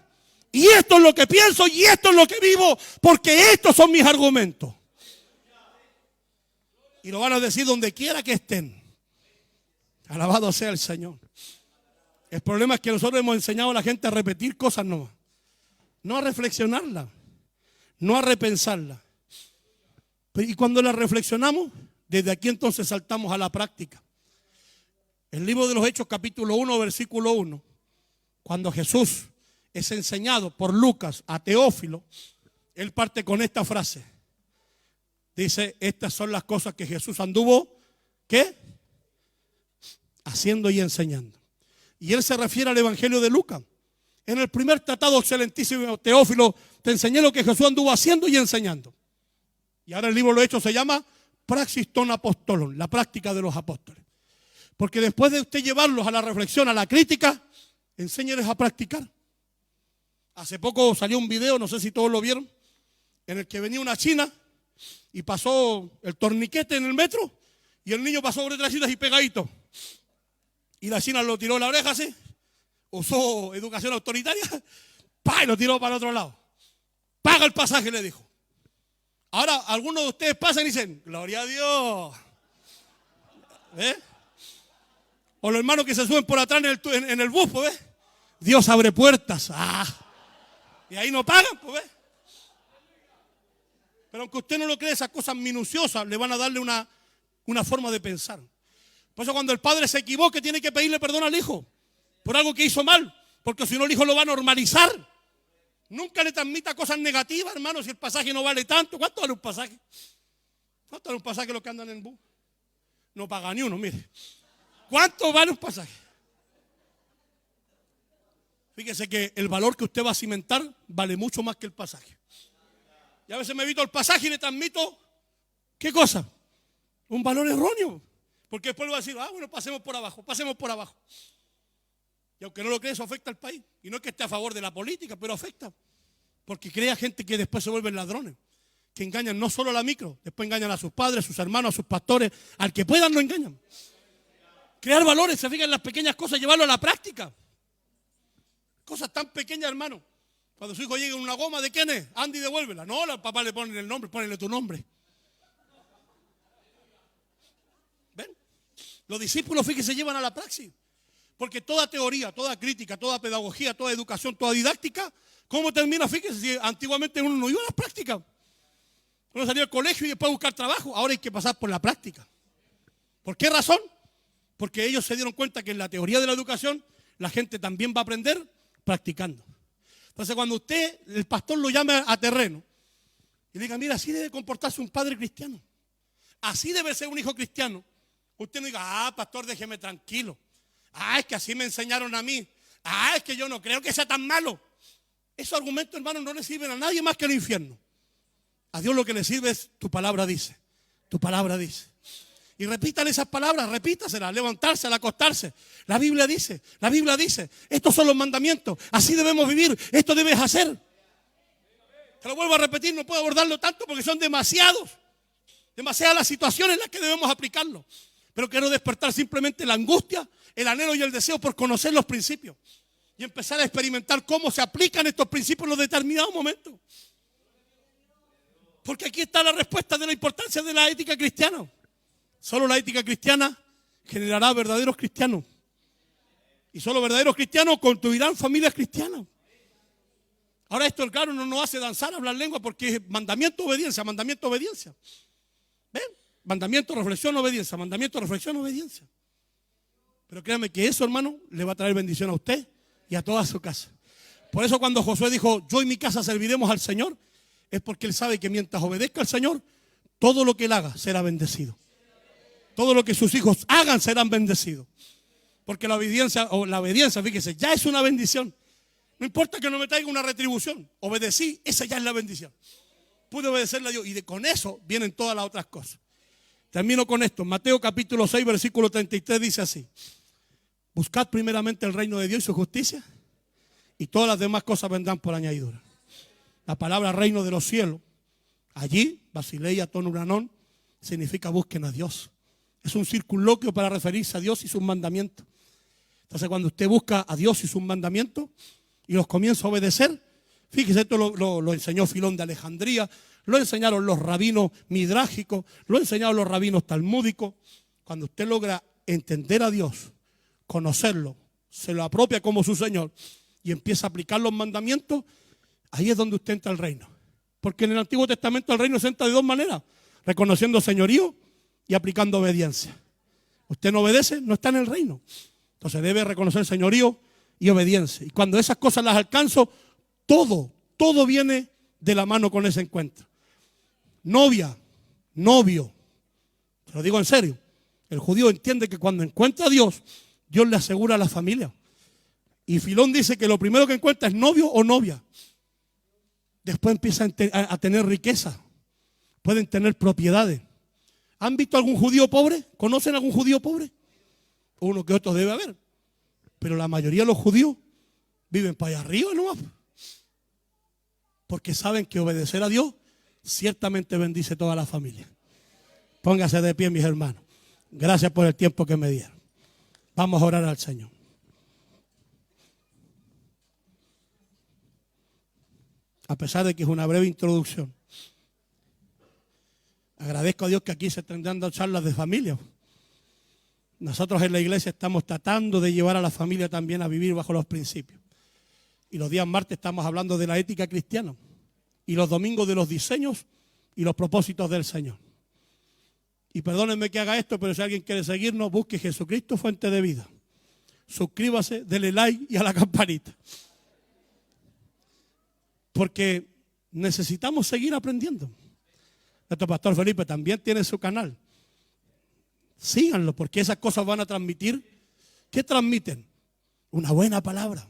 Y esto es lo que pienso y esto es lo que vivo porque estos son mis argumentos. Y lo van a decir donde quiera que estén. Alabado sea el Señor. El problema es que nosotros hemos enseñado a la gente a repetir cosas nomás. No a reflexionarlas. No a repensarlas. Y cuando las reflexionamos, desde aquí entonces saltamos a la práctica. El libro de los Hechos, capítulo 1, versículo 1. Cuando Jesús es enseñado por Lucas a Teófilo, él parte con esta frase. Dice, estas son las cosas que Jesús anduvo, ¿qué? Haciendo y enseñando. Y él se refiere al Evangelio de Lucas. En el primer tratado excelentísimo, Teófilo, te enseñé lo que Jesús anduvo haciendo y enseñando. Y ahora el libro de los Hechos se llama Praxis ton Apostolon, la práctica de los apóstoles. Porque después de usted llevarlos a la reflexión, a la crítica, enséñeles a practicar. Hace poco salió un video, no sé si todos lo vieron, en el que venía una china y pasó el torniquete en el metro y el niño pasó por detrás y pegadito. Y la china lo tiró la oreja así, usó educación autoritaria, y lo tiró para el otro lado. Paga el pasaje, le dijo. Ahora, algunos de ustedes pasan y dicen, gloria a Dios. ¿Ves? O los hermanos que se suben por atrás en el bus, ¿ves? Dios abre puertas. Y ahí no pagan, ¿ves? Pero aunque usted no lo cree, esas cosas minuciosas le van a darle una forma de pensar. Por eso cuando el padre se equivoque tiene que pedirle perdón al hijo por algo que hizo mal, porque si no el hijo lo va a normalizar. Nunca le transmita cosas negativas, hermano, si el pasaje no vale tanto. ¿Cuánto vale un pasaje? ¿Cuánto vale un pasaje los que andan en bus? No paga ni uno, mire. ¿Cuánto vale un pasaje? Fíjese que el valor que usted va a cimentar vale mucho más que el pasaje. Y a veces me evito el pasaje y le transmito, ¿qué cosa? Un valor erróneo. Porque después le va a decir, bueno, pasemos por abajo, pasemos por abajo. Y aunque no lo cree, eso afecta al país. Y no es que esté a favor de la política, pero afecta. Porque crea gente que después se vuelven ladrones. Que engañan no solo a la micro, después engañan a sus padres, a sus hermanos, a sus pastores. Al que puedan lo engañan. Crear valores, se fijan en las pequeñas cosas, llevarlo a la práctica. Cosas tan pequeñas, hermano. Cuando su hijo llega en una goma, ¿de quién es? Andy, devuélvela. No, al papá le ponen el nombre, ponle tu nombre. ¿Ven? Los discípulos, fíjense, llevan a la praxis. Porque toda teoría, toda crítica, toda pedagogía, toda educación, toda didáctica, ¿cómo termina? Fíjense, si antiguamente uno no iba a las prácticas. Uno salía al colegio y después a buscar trabajo. Ahora hay que pasar por la práctica. ¿Por qué razón? Porque ellos se dieron cuenta que en la teoría de la educación la gente también va a aprender practicando. Entonces cuando usted, el pastor lo llame a terreno y le diga, mira, así debe comportarse un padre cristiano. Así debe ser un hijo cristiano. Usted no diga, pastor, déjeme tranquilo. Es que así me enseñaron a mí. Es que yo no creo que sea tan malo. Esos argumentos, hermanos, no le sirven a nadie más que al infierno. A Dios lo que le sirve es tu palabra dice. Tu palabra dice. Y repítale esas palabras, repítaselas, levantarse, al acostarse. La Biblia dice, estos son los mandamientos, así debemos vivir, esto debes hacer. Te lo vuelvo a repetir, no puedo abordarlo tanto porque son demasiadas las situaciones en las que debemos aplicarlo. Pero quiero despertar simplemente la angustia, el anhelo y el deseo por conocer los principios. Y empezar a experimentar cómo se aplican estos principios en los determinados momentos. Porque aquí está la respuesta de la importancia de la ética cristiana. Solo la ética cristiana generará verdaderos cristianos. Y solo verdaderos cristianos construirán familias cristianas. Ahora esto, claro, no nos hace danzar, hablar lengua, porque es mandamiento, obediencia, mandamiento, obediencia. ¿Ven? Mandamiento, reflexión, obediencia, mandamiento, reflexión, obediencia. Pero créanme que eso, hermano, le va a traer bendición a usted y a toda su casa. Por eso cuando Josué dijo, yo y mi casa serviremos al Señor, es porque él sabe que mientras obedezca al Señor, todo lo que él haga será bendecido. Todo lo que sus hijos hagan serán bendecidos. Porque la obediencia, fíjese, ya es una bendición. No importa que no me traiga una retribución. Obedecí, esa ya es la bendición. Pude obedecerle a Dios y con eso vienen todas las otras cosas. Termino con esto. Mateo capítulo 6, versículo 33 dice así. Buscad primeramente el reino de Dios y su justicia y todas las demás cosas vendrán por añadidura. La palabra reino de los cielos, allí, Basileia Tonuranon, significa busquen a Dios. Es un circunloquio para referirse a Dios y sus mandamientos. Entonces cuando usted busca a Dios y sus mandamientos y los comienza a obedecer, fíjese, esto lo enseñó Filón de Alejandría, lo enseñaron los rabinos midrágicos, lo enseñaron los rabinos talmúdicos. Cuando usted logra entender a Dios, conocerlo, se lo apropia como su Señor y empieza a aplicar los mandamientos, ahí es donde usted entra al reino. Porque en el Antiguo Testamento el reino se entra de dos maneras, reconociendo señorío y aplicando obediencia. Usted no obedece, no está en el reino. Entonces debe reconocer señorío y obediencia. Y cuando esas cosas las alcanzo, todo viene de la mano con ese encuentro. Novia, novio, te lo digo en serio, el judío entiende que cuando encuentra a Dios, Dios le asegura a la familia. Y Filón dice que lo primero que encuentra es novio o novia. Después empieza a tener riqueza, pueden tener propiedades. ¿Han visto algún judío pobre? ¿Conocen algún judío pobre? Uno que otro debe haber. Pero la mayoría de los judíos viven para allá arriba nomás. Porque saben que obedecer a Dios ciertamente bendice toda la familia. Póngase de pie, mis hermanos. Gracias por el tiempo que me dieron. Vamos a orar al Señor. A pesar de que es una breve introducción, agradezco a Dios que aquí se estén dando charlas de familia. Nosotros en la iglesia estamos tratando de llevar a la familia también a vivir bajo los principios. Y los días martes estamos hablando de la ética cristiana. Y los domingos de los diseños y los propósitos del Señor. Y perdónenme que haga esto, pero si alguien quiere seguirnos, busque Jesucristo Fuente de Vida. Suscríbase, dele like y a la campanita. Porque necesitamos seguir aprendiendo. Nuestro pastor Felipe también tiene su canal. Síganlo, porque esas cosas van a transmitir. ¿Qué transmiten? Una buena palabra,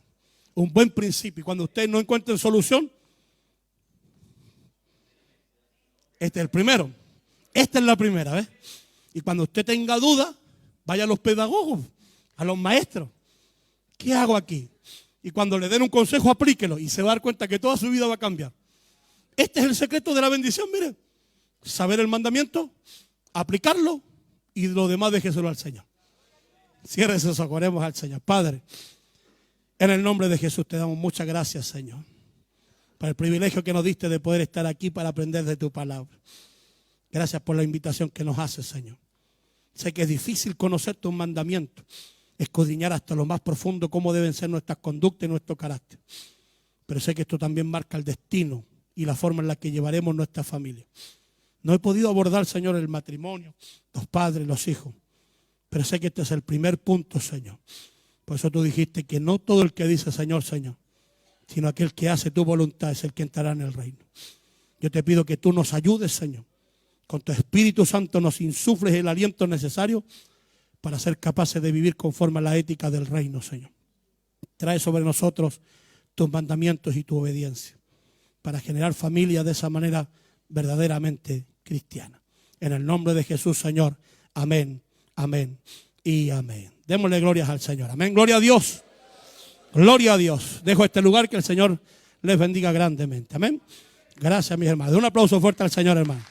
un buen principio. Y cuando ustedes no encuentren solución, este es el primero. Esta es la primera, ¿ves? Y cuando usted tenga duda, vaya a los pedagogos, a los maestros. ¿Qué hago aquí? Y cuando le den un consejo, aplíquelo y se va a dar cuenta que toda su vida va a cambiar. Este es el secreto de la bendición, mire. Saber el mandamiento, aplicarlo y lo demás déjeselo al Señor. Cierre esos ojos, oremos al Señor. Padre, en el nombre de Jesús te damos muchas gracias, Señor, por el privilegio que nos diste de poder estar aquí para aprender de tu palabra. Gracias por la invitación que nos haces, Señor. Sé que es difícil conocer tus mandamientos, escudriñar hasta lo más profundo cómo deben ser nuestras conductas y nuestro carácter. Pero sé que esto también marca el destino y la forma en la que llevaremos nuestra familia. No he podido abordar, Señor, el matrimonio, los padres, los hijos. Pero sé que este es el primer punto, Señor. Por eso tú dijiste que no todo el que dice Señor, Señor, sino aquel que hace tu voluntad es el que entrará en el reino. Yo te pido que tú nos ayudes, Señor. Con tu Espíritu Santo nos insufles el aliento necesario para ser capaces de vivir conforme a la ética del reino, Señor. Trae sobre nosotros tus mandamientos y tu obediencia para generar familia de esa manera verdaderamente cristiana. En el nombre de Jesús, Señor. Amén, amén y amén. Démosle glorias al Señor. Amén, gloria a Dios. Gloria a Dios. Dejo este lugar, que el Señor les bendiga grandemente. Amén. Gracias, mis hermanos. Un aplauso fuerte al Señor, hermano.